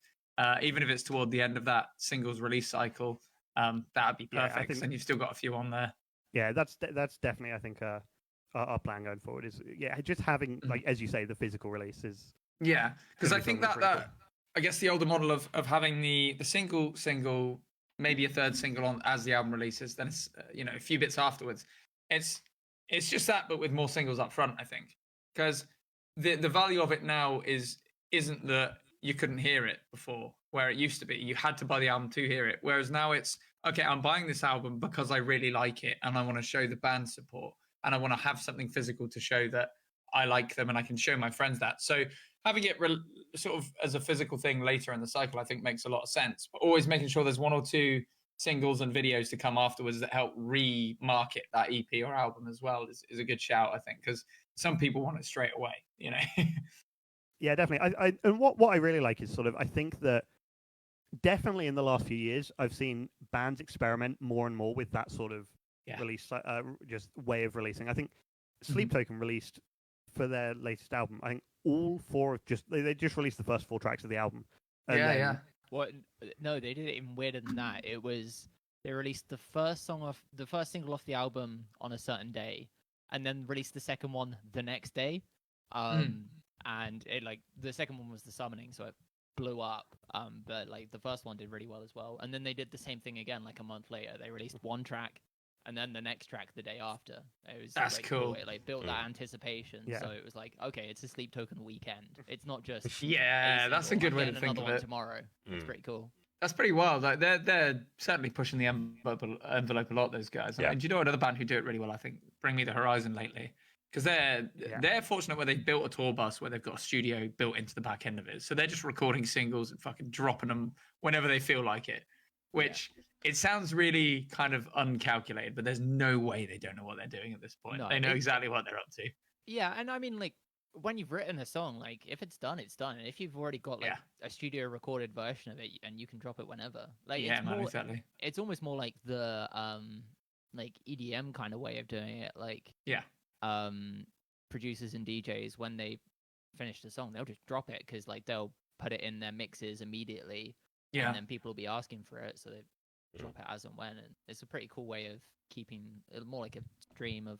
even if it's toward the end of that singles release cycle. That'd be Yeah, I perfect. think- And you've still got a few on there. Yeah, that's definitely I think our plan going forward is just having like as you say the physical release is Yeah, because Gonna I be think something that pretty I guess the older model of having the single, maybe a third single on as the album releases, then it's a few bits afterwards. It's just that, but with more singles up front. I think because the value of it now isn't that you couldn't hear it before, where it used to be you had to buy the album to hear it, whereas now it's okay. I'm buying this album because I really like it and I want to show the band support and I want to have something physical to show that I like them and I can show my friends that. So having it sort of as a physical thing later in the cycle, I think makes a lot of sense. But always making sure there's one or two singles and videos to come afterwards that help re-market that EP or album as well is a good shout, I think, because some people want it straight away, Yeah, definitely. I and what I really like is sort of I think that definitely in the last few years I've seen bands experiment more and more with that sort of release just way of releasing. I think Sleep Token released for their latest album. I think all 4 they just released the first 4 tracks of the album. And then, What? No, they did it even weirder than that. It was they released the first single off the album on a certain day, and then released the second one the next day. And it the second one was The Summoning, so it blew up. But the first one did really well as well. And then they did the same thing again, a month later. They released one track, and then the next track the day after. It was That's cool. It built that anticipation. Yeah. So it was okay, it's a Sleep Token weekend. It's not just Yeah, that's a single. good I'm way to getting think another of one it. tomorrow. It's pretty cool. That's pretty wild. They're certainly pushing the envelope a lot. Those guys. Yeah. And do you know another band who do it really well? I think Bring Me the Horizon lately, because they're fortunate where they've built a tour bus where they've got a studio built into the back end of it. So they're just recording singles and fucking dropping them whenever they feel like it. Which it sounds really kind of uncalculated, but there's no way they don't know what they're doing at this point. No, they know exactly what they're up to. Yeah, and I mean, when you've written a song, if it's done, it's done. And if you've already got a studio recorded version of it, and you can drop it whenever, Exactly. it's almost more like the like EDM kind of way of doing it. Like Yeah. Producers and DJs, when they finish the song, they'll just drop it because like they'll put it in their mixes immediately, and then people will be asking for it, so they drop it as and when. And it's a pretty cool way of keeping it more like a stream of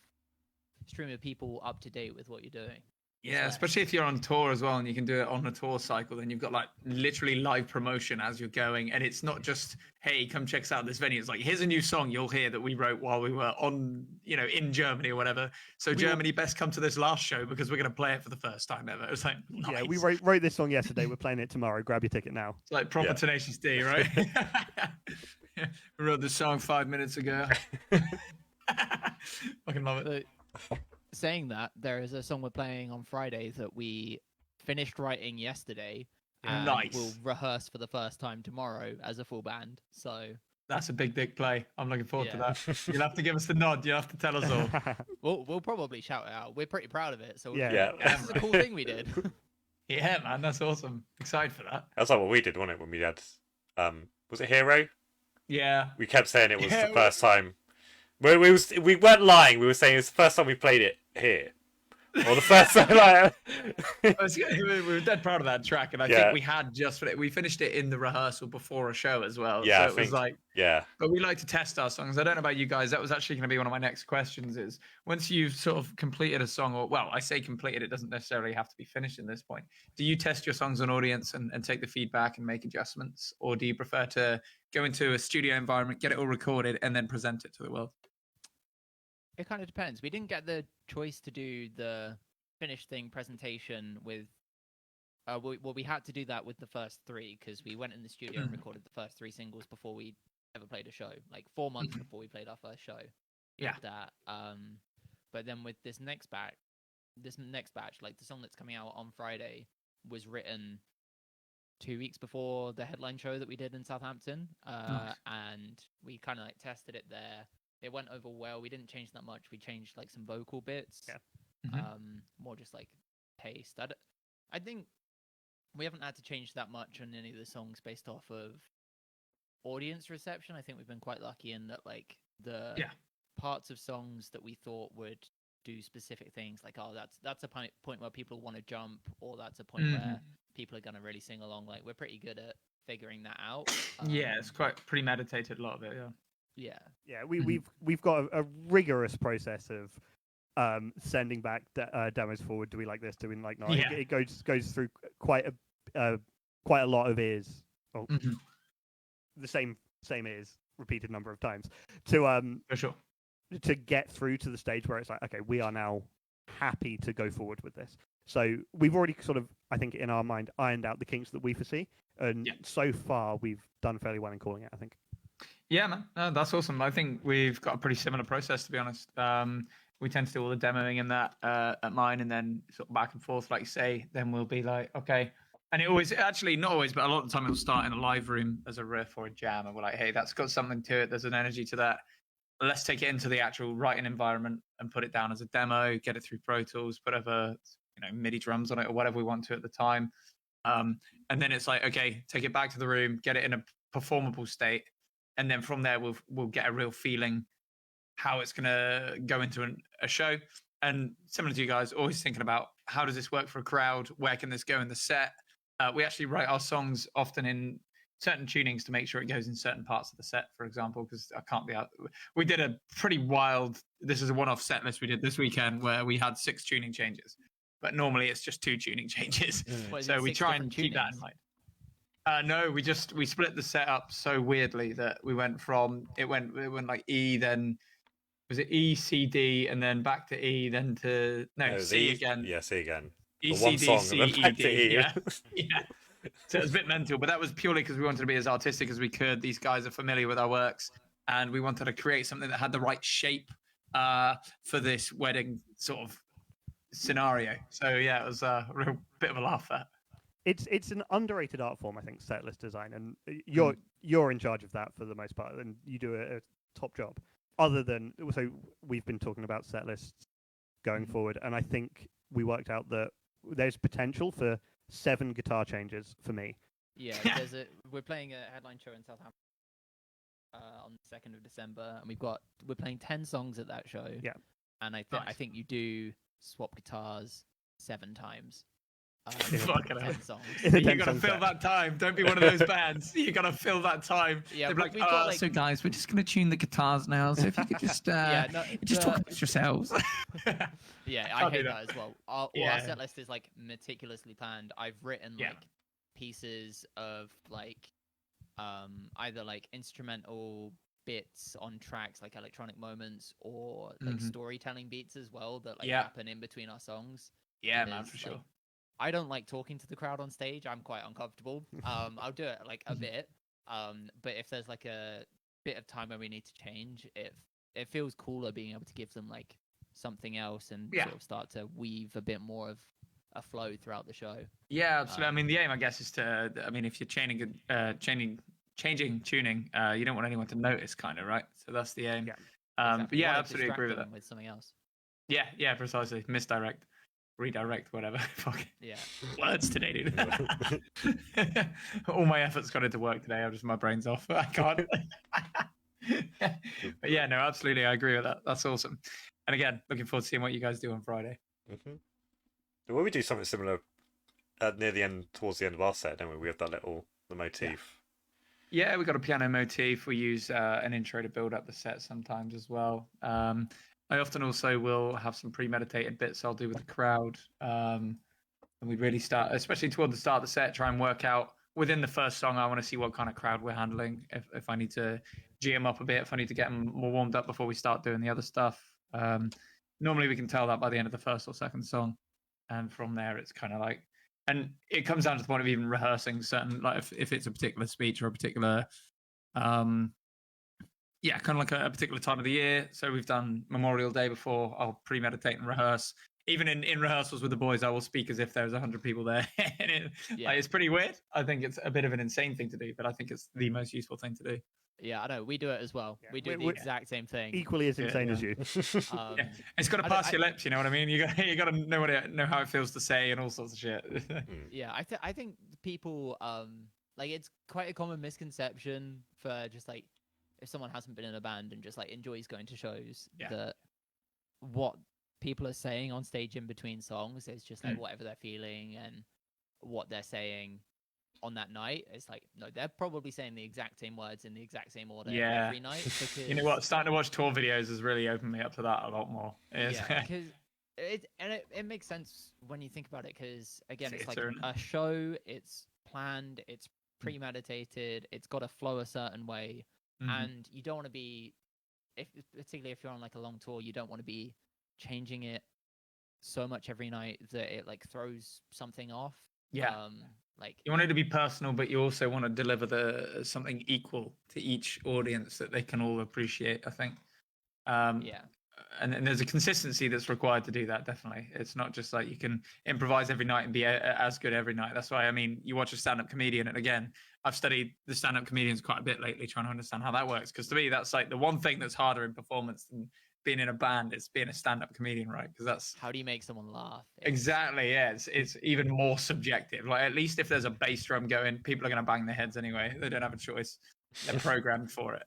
people up to date with what you're doing. Yeah, especially if you're on tour as well and you can do it on a tour cycle, then you've got like literally live promotion as you're going. And it's not just, hey, come check us out this venue. It's like, here's a new song you'll hear that we wrote while we were on, in Germany or whatever. So Germany, best come to this last show because we're going to play it for the first time ever. It's like, nice. Yeah, we wrote this song yesterday. We're playing it tomorrow. Grab your ticket now. It's like proper Tenacious D, right? We wrote this song 5 minutes ago. Fucking love it. Saying that, there is a song we're playing on Friday that we finished writing yesterday, and we'll rehearse for the first time tomorrow as a full band. So that's a big dick play. I'm looking forward to that. You'll have to give us the nod. You'll have to tell us all. We'll probably shout it out. We're pretty proud of it. So this is a cool thing we did. Yeah, man, that's awesome. Excited for that. That's like what we did, wasn't it? When we had, was it Hero? Yeah. We kept saying it was the first time. We weren't lying. We were saying it's the first time we played it here, or the first time. We were dead proud of that track, and I think we had we finished it in the rehearsal before a show as well. Yeah, so was like, yeah. But we like to test our songs. I don't know about you guys. That was actually going to be one of my next questions. Is once you've sort of completed a song, or I say completed, it doesn't necessarily have to be finished in this point. Do you test your songs on audience and take the feedback and make adjustments, or do you prefer to go into a studio environment, get it all recorded, and then present it to the world? It kind of depends. We didn't get the choice to do the finished thing presentation with. We had to do that with the first three because we went in the studio and recorded the first three singles before we ever played a show. Like 4 months before we played our first show. Yeah. That. But then with this next batch, like the song that's coming out on Friday, was written 2 weeks before the headline show that we did in Southampton. Nice. And we kind of like tested it there. It went over well. We didn't change that much. We changed like some vocal bits, more just like paste. I think we haven't had to change that much on any of the songs based off of audience reception. I think we've been quite lucky in that, like the parts of songs that we thought would do specific things, like that's a point where people want to jump, or that's a point where people are going to really sing along. Like we're pretty good at figuring that out. It's quite premeditated, a lot of it. We've got a rigorous process of sending back demos forward. Do we like this? Do we like not? It goes through quite a lot of ears, the same ears repeated number of times to for sure, to get through to the stage where it's like, okay, we are now happy to go forward with this. So we've already sort of, I think, in our mind, ironed out the kinks that we foresee, and so far we've done fairly well in calling it, I think. Yeah, man, that's awesome. I think we've got a pretty similar process, to be honest. We tend to do all the demoing and that at mine, and then sort of back and forth, like you say. Then we'll be like, okay. And it always, actually, not always, but a lot of the time it'll start in a live room as a riff or a jam, and we're like, hey, that's got something to it. There's an energy to that. Let's take it into the actual writing environment and put it down as a demo, get it through Pro Tools, put over, MIDI drums on it or whatever we want to at the time. And then it's like, okay, take it back to the room, get it in a performable state. And then from there, we'll get a real feeling how it's going to go into a show. And similar to you guys, always thinking about how does this work for a crowd? Where can this go in the set? We actually write our songs often in certain tunings to make sure it goes in certain parts of the set, for example, because I can't be out. We did a pretty wild, this is a one-off set list we did this weekend where we had 6 tuning changes. But normally it's just 2 tuning changes. So we try and keep that in mind. No, we split the set up so weirdly that we went from it went like E, then was it E, C, D, and then back to E, then to C again. Yeah, C again. E, For one C, D, song, C, and then back E, to D. E. Yeah. So it was a bit mental, but that was purely because we wanted to be as artistic as we could. These guys are familiar with our works, and we wanted to create something that had the right shape for this wedding sort of scenario. So yeah, it was a real bit of a laugh at. It's an underrated art form, I think, setlist design, and you're in charge of that for the most part, and you do a top job. Other than, so we've been talking about setlists going forward, and I think we worked out that there's potential for 7 guitar changes for me. Yeah, we're playing a headline show in Southampton on the 2nd of December, and we're playing 10 songs at that show. Yeah. And I Nice. think you do swap guitars 7 times. Fucking hell. 10 songs. It's a You 10 gotta song fill set. that time. Don't be one of those bands. You gotta fill that time. Yeah, They'd be like, we've got, like- so guys, we're just gonna tune the guitars now. So if you could just just talk amongst yourselves. Yeah, I Can't do hate that. that as well. Our Yeah. set list is like meticulously planned. I've written Yeah. like pieces of like either like instrumental bits on tracks, like electronic moments, or like Mhm. storytelling beats as well that like Yeah. happen in between our songs. Yeah, man, Because, for like, sure. I don't like talking to the crowd on stage. I'm quite uncomfortable. I'll do it like a bit. But if there's like a bit of time where we need to change, it feels cooler being able to give them like something else and Yeah. sort of start to weave a bit more of a flow throughout the show. Yeah, absolutely. I mean, the aim, I guess, is to. I mean, if you're changing tuning, you don't want anyone to notice, kind of, right? So that's the aim. Yeah. But Exactly. You yeah, wanna absolutely distract agree with them that. with something else. Yeah, precisely. Misdirect, redirect, whatever. Fuck Yeah. words today, dude. All my efforts got into work today. I'm just my brain's off. I can't. But yeah, no, absolutely, I agree with that. That's awesome. And again, looking forward to seeing what you guys do on Friday. Well, we do something similar near the end, towards the end of our set, don't we? We have that the motif. Yeah, we got a piano motif. We use an intro to build up the set sometimes as well. I often also will have some premeditated bits I'll do with the crowd. And we really start, especially toward the start of the set, try and work out within the first song. I want to see what kind of crowd we're handling. If I need to G them up a bit, if I need to get them more warmed up before we start doing the other stuff. Normally we can tell that by the end of the first or second song. And from there, it's kind of like, and it comes down to the point of even rehearsing certain, like if it's a particular speech or a particular, kind of like a particular time of the year. So we've done Memorial Day before. I'll premeditate and rehearse. Even in rehearsals with the boys, I will speak as if there's 100 people there. And it's pretty weird. I think it's a bit of an insane thing to do, but I think it's the most useful thing to do. Yeah, I know. We do it as well. Yeah, We do the we're exact same thing. Equally as insane as you. It's got to I don't- pass your lips, you know what I mean? You got to know how it feels to say and all sorts of shit. Yeah, I think people like it's quite a common misconception for just like if someone hasn't been in a band and just like enjoys going to shows that what people are saying on stage in between songs is just like whatever they're feeling and what they're saying on that night. It's like no, they're probably saying the exact same words in the exact same order every night. Because, You know what? Starting to watch tour videos has really opened me up to that a lot more. Yeah, because it makes sense when you think about it. Because again, it's like Theater, a show. It's planned. It's premeditated. It's got to flow a certain way, and you don't want to be, particularly if you're on like a long tour, you don't want to be changing it so much every night that it like throws something off. Like you want it to be personal, but you also want to deliver something equal to each audience that they can all appreciate, I think. And there's a consistency that's required to do that, definitely. It's not just like you can improvise every night and be as good every night. That's why, I mean, you watch a stand-up comedian, and again, I've studied the stand-up comedians quite a bit lately, trying to understand how that works. Because to me, that's like the one thing that's harder in performance than being in a band is being a stand-up comedian, right? Because that's how do you make someone laugh? exactly, yeah. It's even more subjective. Like at least if there's a bass drum going, people are going to bang their heads anyway. They don't have a choice. They're programmed for it.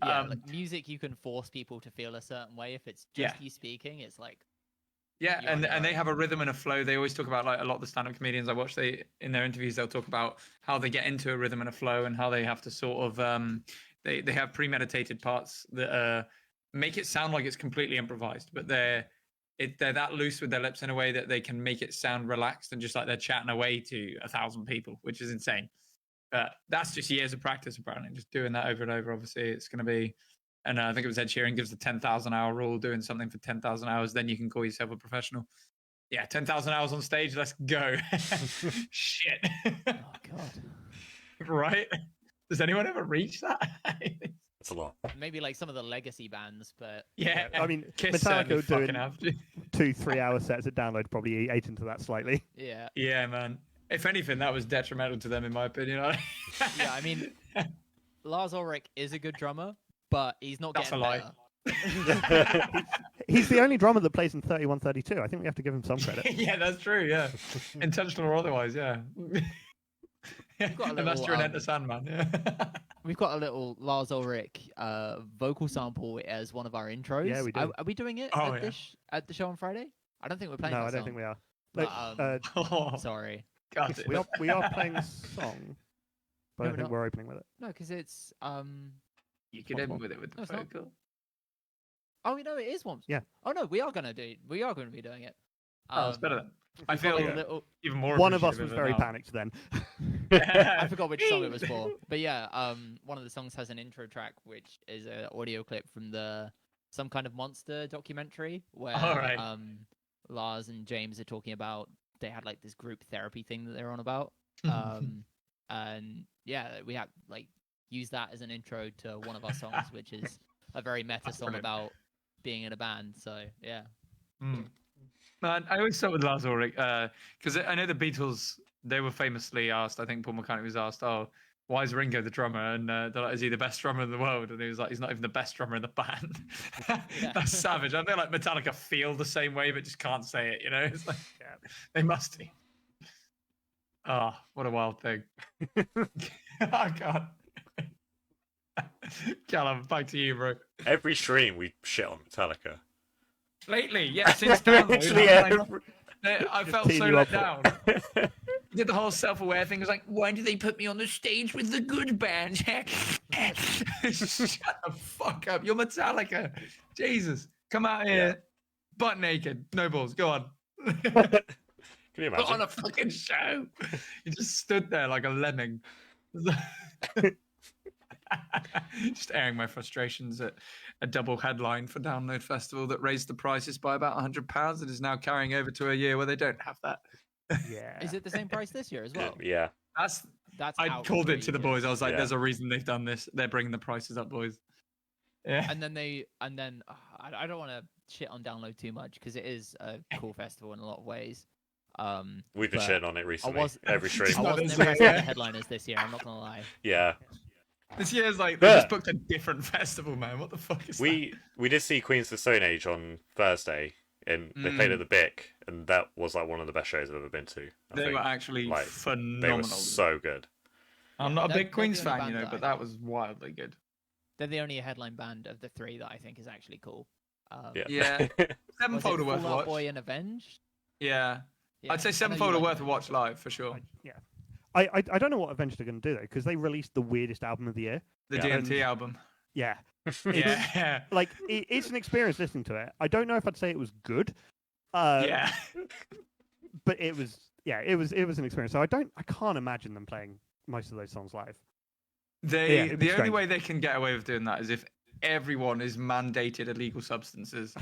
Like music, you can force people to feel a certain way. If it's just you speaking, it's like and they have a rhythm and a flow. They always talk about, like, a lot of the stand-up comedians I watch, they in their interviews they'll talk about how they get into a rhythm and a flow and how they have to sort of they have premeditated parts that make it sound like it's completely improvised, but they're that loose with their lips in a way that they can make it sound relaxed and just like they're chatting away to 1,000 people, which is insane. But that's just years of practice, apparently, just doing that over and over. Obviously, it's going to be, and I think it was Ed Sheeran gives the 10,000 hour rule, doing something for 10,000 hours, then you can call yourself a professional. Yeah, 10,000 hours on stage, let's go. Shit. Oh, God. Right? Does anyone ever reach that? It's a lot. Maybe like some of the legacy bands, but Yeah, I mean, Kiss Metallica fucking doing have. 2-3 hour sets at download probably ate into that slightly. yeah. Yeah, man. If anything, that was detrimental to them, in my opinion. Yeah, I mean, Lars Ulrich is a good drummer, but he's not That's getting a lie. better. He's the only drummer that plays in 3132. I think we have to give him some credit. Yeah, that's true. Yeah, intentional or otherwise. Yeah. got a Unless little, you're an Enter Sandman. Yeah. we've got a little Lars Ulrich vocal sample as one of our intros. Yeah, we do. Are we doing it Oh, at, at the show on Friday? I don't think we're playing No, that I don't song. think we are. But, Oh, sorry. God, We are playing the song, but I No, don't think we're we're opening with it. No, because it's you could end with it with No, the it's not. vocal. Oh, no, it is one. Yeah. Oh no, we are going to be doing it. Oh, it's better then. I we've got, feel like, a little. even more. One of us appreciative was of very it now. panicked then. I forgot which song it was for, but yeah, one of the songs has an intro track, which is an audio clip from some kind of monster documentary where Alright. Lars and James are talking about they had like this group therapy thing that they're on about, and yeah, we have like use that as an intro to one of our songs, which is a very meta song brilliant. about being in a band. So yeah. Man, I always start with Lars Ulrich because I know the Beatles. They were famously asked. I think Paul McCartney was asked, "Oh, why is Ringo the drummer?" And they're like, "Is he the best drummer in the world?" And he was like, "He's not even the best drummer in the band." That's savage. I feel like Metallica feel the same way, but just can't say it. You know, it's like they must be. Oh, what a wild thing! Oh God. Callum, back to you, bro. Every stream we shit on Metallica. Lately, yeah, since download, Literally I felt teeing so you let up. down. Did the whole self-aware thing. It was like, why do they put me on the stage with the good band? Shut the fuck up. You're Metallica. Jesus. Come out here butt naked. No balls. Go on. Can you Put on imagine? a fucking show. You just stood there like a lemming. Just airing my frustrations at a double headline for Download Festival that raised the prices by about £100 and is now carrying over to a year where they don't have that. Yeah. Is it the same price this year as well? Yeah. That's That's I called it to the boys. outrageous. I was like, Yeah. "There's a reason they've done this. They're bringing the prices up, boys." Yeah. And then I don't want to shit on Download too much because it is a cool festival in a lot of ways. We've been but shitting on it recently. was- Every stream. I not wasn't this impressed year. with the headliners this year. I'm not gonna lie. Yeah. This year's like they Yeah. just booked a different festival, man. What the fuck is We did see Queens of the Stone Age on Thursday, and they played at the Bic, and that was like one of the best shows I've ever been to. that? They were actually like, phenomenal. They were so good. I'm not a They're big Queens the only fan, you band know, that but I that was wildly good. They're the only headline band of the three that I think is actually cool. Yeah. Yeah. Was it Sevenfold are worth a Fall Out watch. Boy and Avenged? Yeah. Yeah, I'd say I know you Sevenfold are like worth a Avenged. watch live for sure. I don't know what Avenged are going to do though, because they released the weirdest album of the year. The Yeah. DMT album. Yeah. Yeah. Like it's an experience listening to it. I don't know if I'd say it was good. Yeah. But it was it was an experience. So I can't imagine them playing most of those songs live. It'd be The only strange. way they can get away with doing that is if everyone is mandated illegal substances.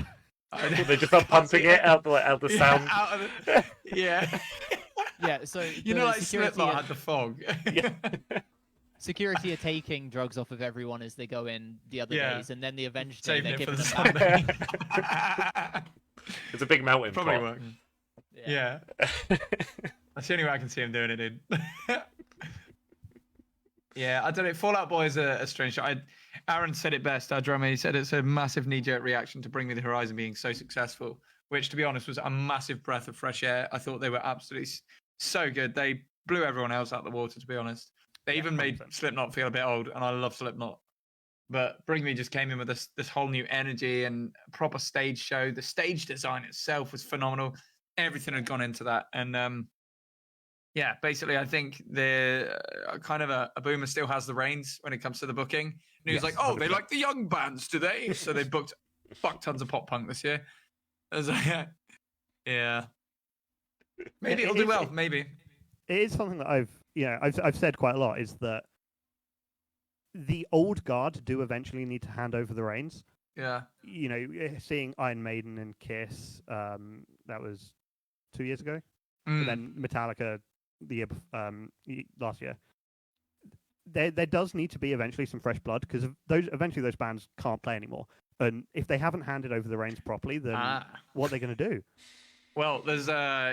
They just start pumping it out the sound. Out of the, yeah. Yeah, so You know, the like security Slipknot are- had the fog. Yeah. security are taking drugs off of everyone as they go in the other Yeah. days, and then the Avenged day Saving they're it for giving the them back. Sunday. It's a big melting Probably pot. work. Yeah. That's the only way I can see him doing it, dude. Yeah, I don't know. Fall Out Boy is a strange shot. Aaron said it best, our drummer. He said it's a massive knee-jerk reaction to Bring Me the Horizon being so successful, which, to be honest, was a massive breath of fresh air. I thought they were absolutely so good. They blew everyone else out the water, to be honest. They even made 100%. Slipknot feel a bit old, and I love Slipknot. But Bring Me just came in with this whole new energy and proper stage show. The stage design itself was phenomenal. Everything had gone into that, and yeah, basically, I think the kind of a boomer still has the reins when it comes to the booking. And he was Yes, like, "Oh, they 100%. like the young bands, do they?" So they booked fuck tons of pop punk this year. I was like, yeah, maybe it'll do well. Maybe. It is something that I've said quite a lot, is that the old guard do eventually need to hand over the reins. Yeah. You know, seeing Iron Maiden and Kiss, that was 2 years ago, Mm. and then Metallica the year last year. There does need to be eventually some fresh blood, because eventually those bands can't play anymore, and if they haven't handed over the reins properly, then what are they going to do? Well, there's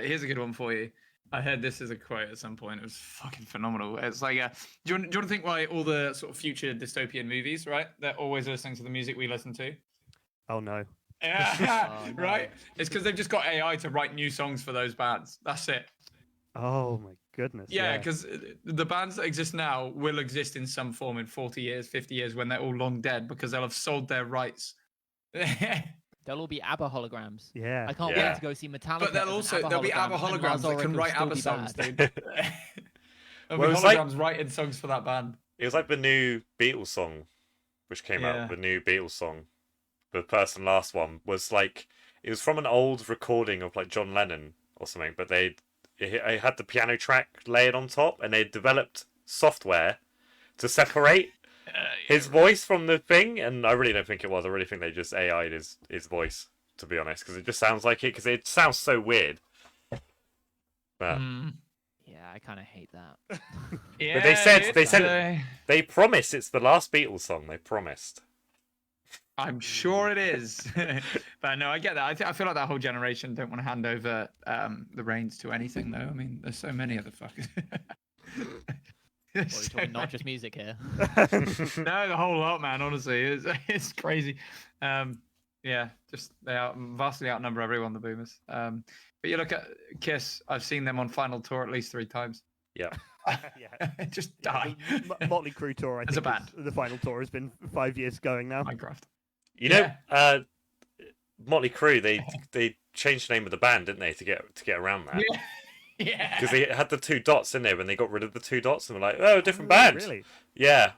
here's a good one for you. I heard this as a quote at some point. It was fucking phenomenal. It's like, do you want to think why all the sort of future dystopian movies, right? They're always listening to the music we listen to. Oh no. Yeah, Oh, no. right. It's because they've just got AI to write new songs for those bands. That's it. Oh my goodness. Yeah, because the bands that exist now will exist in some form in 40 years, 50 years when they're all long dead because they'll have sold their rights. They'll all be ABBA holograms. Yeah. I can't Yeah. wait to go see Metallica. But they'll be ABBA holograms that can write ABBA songs, dude. There'll be Well, it's holograms writing songs for that band. It was like the new Beatles song, which came out. The new Beatles song, the first and last one, was like it was from an old recording of like John Lennon or something, but it had the piano track layered on top, and they developed software to separate his voice from the thing. And I really don't think it was. I really think they just AI'd his voice, to be honest, because it just sounds like it. Because it sounds so weird. But yeah, I kind of hate that. Yeah, but they said they promised it's the last Beatles song. They promised. I'm sure it is. But no, I get that. I feel like that whole generation don't want to hand over the reins to anything, though. I mean, there's so many other fuckers. Well, you're talking not just music here. No, the whole lot, man. Honestly, it's crazy. Yeah, just they vastly outnumber everyone, the Boomers. But you look at Kiss. I've seen them on final tour at least 3 times. Yeah. Just die. The Motley Crue tour, I As a think, band. the final tour has been 5 years going now. Minecraft. You know, Motley Crue, they changed the name of the band, didn't they, to get around that? Yeah. Because they had the 2 dots in there when they got rid of the 2 dots, and were like, oh, different band. Really? Yeah.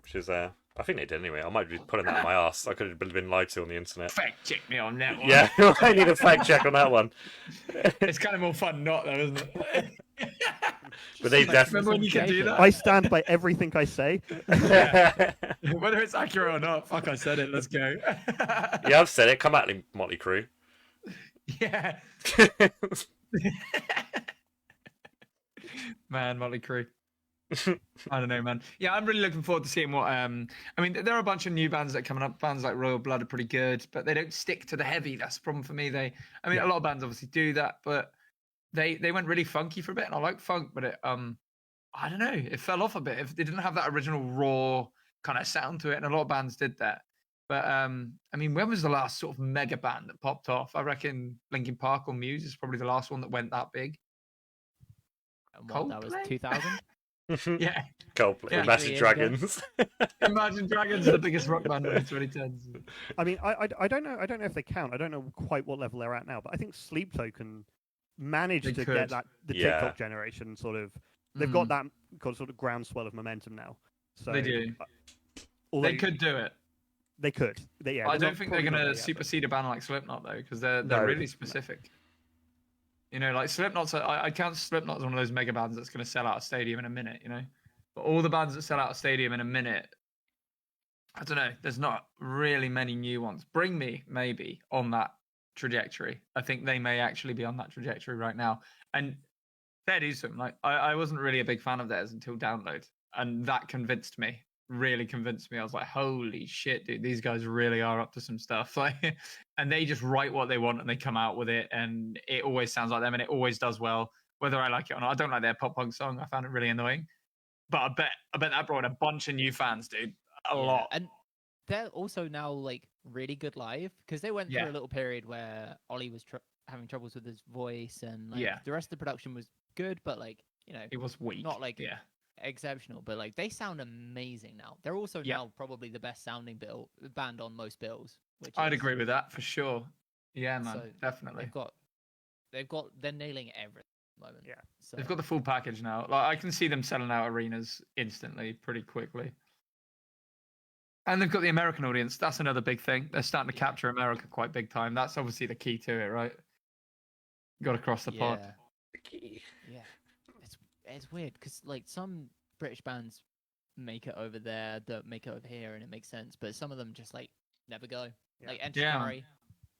Which is, I think they did anyway. I might be pulling that on my ass. I could have been lied to on the internet. Fact check me on that one. Yeah, I need a fact check on that one. It's kind of more fun not, though, isn't it? But they Remember definitely. when you could do that? I stand by everything I say. Whether it's accurate or not, fuck, I said it. Let's go. Yeah, I've said it. Come at me, Motley Crue. Yeah. Man, Motley Crue. I don't know, man. Yeah, I'm really looking forward to seeing what. I mean, there are a bunch of new bands that are coming up. Bands like Royal Blood are pretty good, but they don't stick to the heavy. That's the problem for me. A lot of bands obviously do that, but they went really funky for a bit, and I like funk, but it I don't know, it fell off a bit. If they didn't have that original raw kind of sound to it, and a lot of bands did that. But I mean, when was the last sort of mega band that popped off? I reckon Linkin Park or Muse is probably the last one that went that big. And what, that was Coldplay? 2000? Yeah. Coldplay, Yeah. Imagine Dragons. Imagine Dragons are the biggest rock band of the 2010s. I mean, I don't know. I don't know if they count. I don't know quite what level they're at now. But I think Sleep Token managed They to could. get the Yeah. TikTok generation sort of. They've got that sort of groundswell of momentum now. So They do. although They could do it. They could. I don't think they're going to supersede a band like Slipknot, though, because they're really specific. You know, like Slipknot's, I count Slipknot as one of those mega bands that's going to sell out a stadium in a minute, you know? But all the bands that sell out a stadium in a minute, I don't know, there's not really many new ones. Bring Me, maybe, on that trajectory. I think they may actually be on that trajectory right now. And fair dues to them. Like, I wasn't really a big fan of theirs until Download. And that convinced me. Really convinced me. I was like, holy shit, dude, these guys really are up to some stuff. Like, and they just write what they want and they come out with it, and it always sounds like them and it always does well, whether I like it or not. I don't like their pop punk song. I found it really annoying. But I bet that brought in a bunch of new fans, dude. A lot. And they're also now like really good live, because they went through a little period where Ollie was having troubles with his voice, and like the rest of the production was good, but like, you know, it was weak. Not like exceptional, but like they sound amazing now. They're also now probably the best sounding band on most bills. Which I'd agree with that for sure. Yeah, man, so definitely. They're nailing everything at the moment. Yeah, so they've got the full package now. Like, I can see them selling out arenas instantly, pretty quickly. And they've got the American audience. That's another big thing. They're starting to capture America quite big time. That's obviously the key to it, right? Got to cross the pod. Yeah. It's weird because like some British bands make it over there, that make it over here, and it makes sense. But some of them just like never go. Yeah. Like Enter Shikari,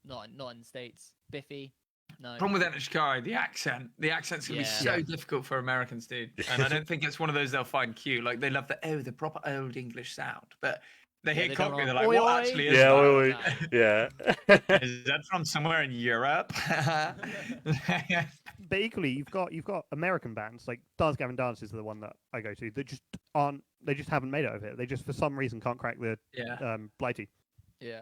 not in the States. Biffy, no. Problem with Enter Shikari, the accent. The accent's gonna be so difficult for Americans, dude. And I don't think it's one of those they'll find cute. Like, they love the proper old English sound, but they hear Cockney, they're like, oi, what oi. actually is that? Yeah. Is that from somewhere in Europe? But equally, you've got American bands like Dance Gavin Dance is the one that I go to. They just haven't made it over here. They just for some reason can't crack the Blighty. Yeah.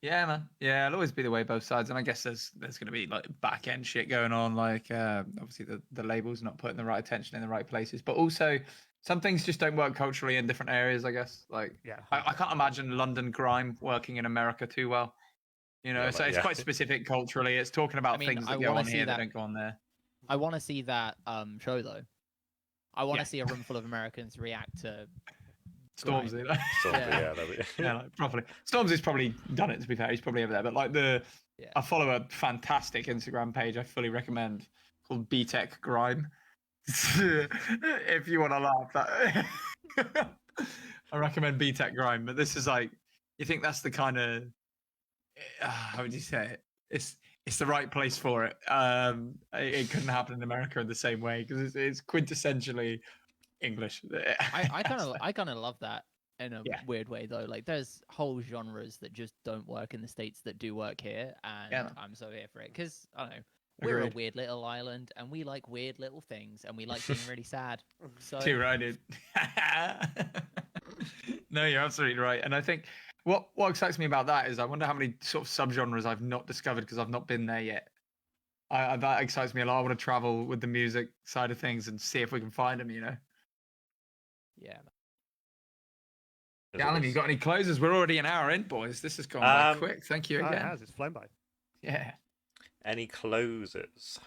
Yeah, man. Yeah, it'll always be the way both sides, and I guess there's going to be like back end shit going on, like obviously the labels not putting the right attention in the right places, but also some things just don't work culturally in different areas. I guess like Yeah. I can't imagine London grime working in America too well. You know, Yeah, so like, it's yeah. quite specific culturally. It's talking about I mean, things I that go wanna on see here that that- don't go on there. I want to see that show though. I want to Yeah. see a room full of Americans react to Stormzy, grime. like, So, Yeah. yeah, that'd be... yeah, like, properly. Stormzy's probably done it. To be fair, he's probably over there. But like I Yeah. follow a fantastic Instagram page I fully recommend called BTech Grime. If you want to laugh, that I recommend BTech Grime. But this is like, you think that's the kind of how would you say it? It's the right place for it. It couldn't happen in America in the same way because it's quintessentially English. I kind of love that in a Yeah. weird way though. Like there's whole genres that just don't work in the States that do work here, and Yeah. I'm so here for it because I don't know. We're a Agreed. weird little island, and we like weird little things, and we like being really sad. So Too right, dude. No, you're absolutely right. And I think what excites me about that is I wonder how many sort of subgenres I've not discovered because I've not been there yet. That excites me a lot. I want to travel with the music side of things and see if we can find them. You know, yeah, Galen, you got any closers? We're already an hour in, boys. This has gone by quick. Thank you Oh, it again. has. It's flown by. Yeah. Any closers?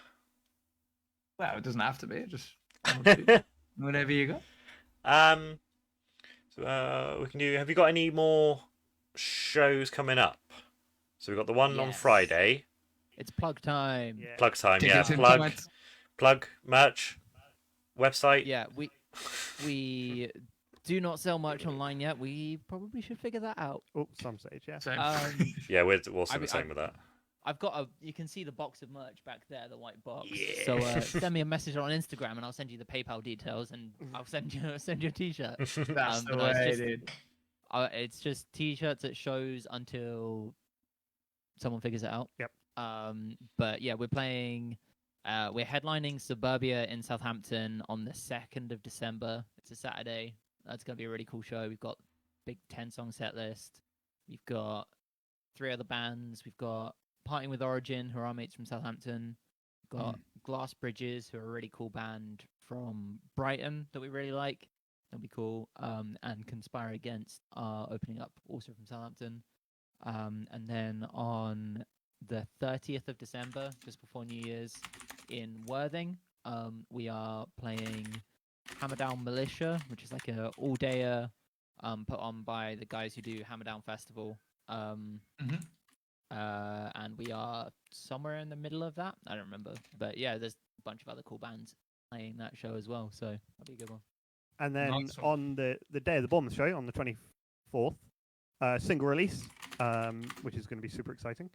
Well, it doesn't have to be. Just whatever you got. So we can do. Have you got any more shows coming up? So we've got the one on Yes. Friday. it's plug time. Yeah. Plug time, yeah. Tickets in Plug, comments. plug, merch, website. Yeah, we do not sell much online yet. We probably should figure that out. Oh, some stage, yeah. So, Yeah, we're also I the mean, same with that. I've got a. You can see the box of merch back there, the white box. Yeah. So send me a message on Instagram, and I'll send you the PayPal details, and I'll send you a T-shirt. that's the but no, it's way, just- dude. It's just T-shirts at shows until someone figures it out. Yep. But yeah, we're playing. We're headlining Suburbia in Southampton on the 2nd of December. It's a Saturday. That's gonna be a really cool show. We've got big 10-song set list. We've got 3 other bands. We've got Parting with Origin, who are our mates from Southampton. We've got Glass Bridges, who are a really cool band from Brighton that we really like. That'll be cool. And Conspire Against are opening up also from Southampton. And then on the 30th of December, just before New Year's, in Worthing, we are playing Hammerdown Militia, which is like a all-dayer put on by the guys who do Hammerdown Festival. And we are somewhere in the middle of that. I don't remember. But yeah, there's a bunch of other cool bands playing that show as well. So that'll be a good one. And then Nice one. on the day of the Bournemouth show, on the 24th, single release, which is going to be super exciting.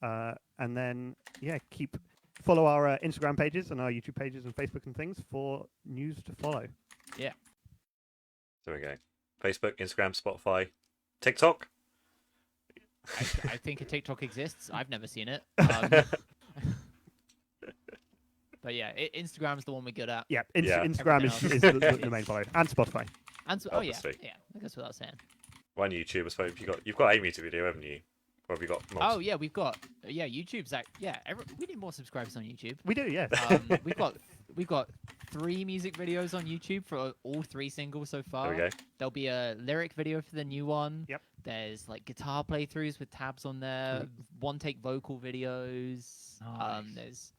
And then, yeah, follow our Instagram pages and our YouTube pages and Facebook and things for news to follow. There we go. Facebook, Instagram, Spotify, TikTok. I think a TikTok exists. I've never seen it. But yeah, Instagram's the one we're good at. Yeah, Yeah. Instagram is Everything else the main follow. And Spotify. And so, Obviously. yeah, that goes without saying. One YouTube, I suppose. You've got a music video, haven't you? Or have you got multiple? Oh yeah, we've got YouTube's we need more subscribers on YouTube. We do, yes. We've got 3 music videos on YouTube for all 3 singles so far. There we go. There'll be a lyric video for the new one. Yep. There's like guitar playthroughs with tabs on there, one take vocal videos. Nice.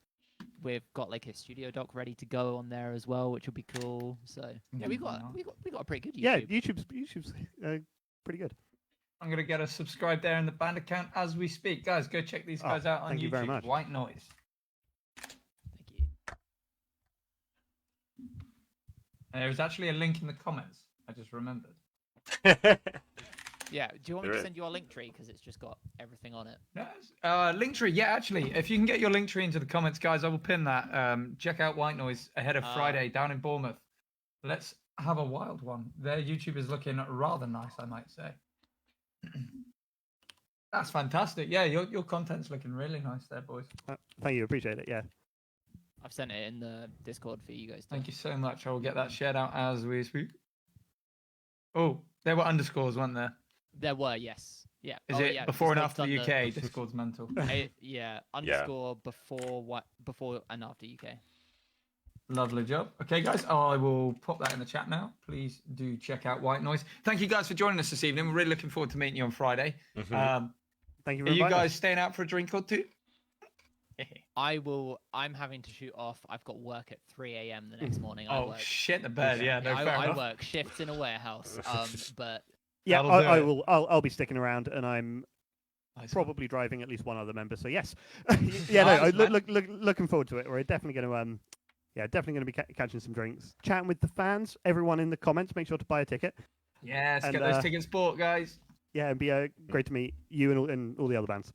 We've got like a studio doc ready to go on there as well, which will be cool. So yeah, we got a pretty good YouTube. Yeah, YouTube's pretty good. I'm gonna get a subscribe there in the band account as we speak, guys. Go check these guys out on thank YouTube. you very much. White Noise. Thank you. And there was actually a link in the comments. I just remembered. Yeah, do you want me There to is. send you our link tree because it's just got everything on it? Yes. Linktree, yeah, actually, if you can get your Linktree into the comments, guys, I will pin that. Check out White Noise ahead of Friday down in Bournemouth. Let's have a wild one. Their YouTube is looking rather nice, I might say. That's fantastic. Yeah, your content's looking really nice there, boys. Thank you, appreciate it. Yeah. I've sent it in the Discord for you guys. Thank you so much. I will get that shared out as we speak. Oh, there were underscores, weren't there? There were, yes. Yeah. Is oh, it yeah, before and Discord's after the done UK? Discord's mental. Yeah. Underscore before and after UK. Lovely job. Okay, guys, I will pop that in the chat now. Please do check out White Noise. Thank you guys for joining us this evening. We're really looking forward to meeting you on Friday. Thank you Are for you inviting guys us. staying out for a drink or two? I'm having to shoot off. I've got work at 3 a.m. the next morning. I Oh, work. shit the bed. Yeah, no, fair I enough. work shifts in a warehouse. But Yeah, That'll do I it. will. I'll be sticking around, and I'm Nice one. probably driving at least one other member. So yes, yeah, no, Nice, man. looking forward to it. We're definitely going to definitely going to be catching some drinks, chatting with the fans. Everyone in the comments, make sure to buy a ticket. Yes, And, get those tickets bought, guys. Yeah, and be great to meet you and all the other bands.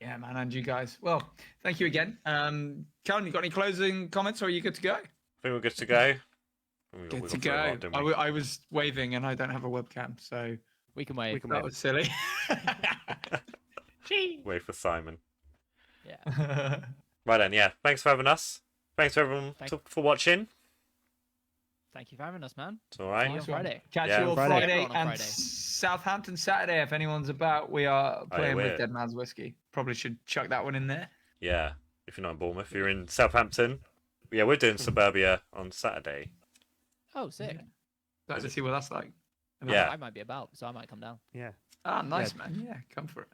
Yeah, man, and you guys. Well, thank you again. Callum, you got any closing comments, or are you good to go? I think we're good to go. Good to go. I was waving, and I don't have a webcam, so we can wait. that was silly. Wait for Simon. Yeah. Right then, yeah. Thanks for having us. Thanks for everyone for watching. Thank you for having us, man. It's all right. See you on Friday. Catch Yeah, you all Friday. Friday Everyone on and Friday. Southampton Saturday. If anyone's about, we are playing we're- with Dead Man's Whiskey. Probably should chuck that one in there. Yeah. If you're not in Bournemouth, you're in Southampton. Yeah, we're doing Suburbia on Saturday. Oh, sick. Like to see what that's like. Yeah. I might be about, so I might come down. Yeah. Ah, nice, man. Yeah, come for it.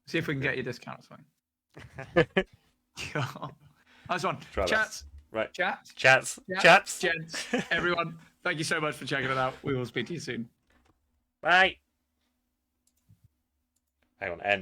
See if we can get you a discount or something. Nice one. Try that. Chats. Right. Chats. Chats. Yeah. Chats. Gents. Everyone, thank you so much for checking it out. We will speak to you soon. Bye. Hang on, end.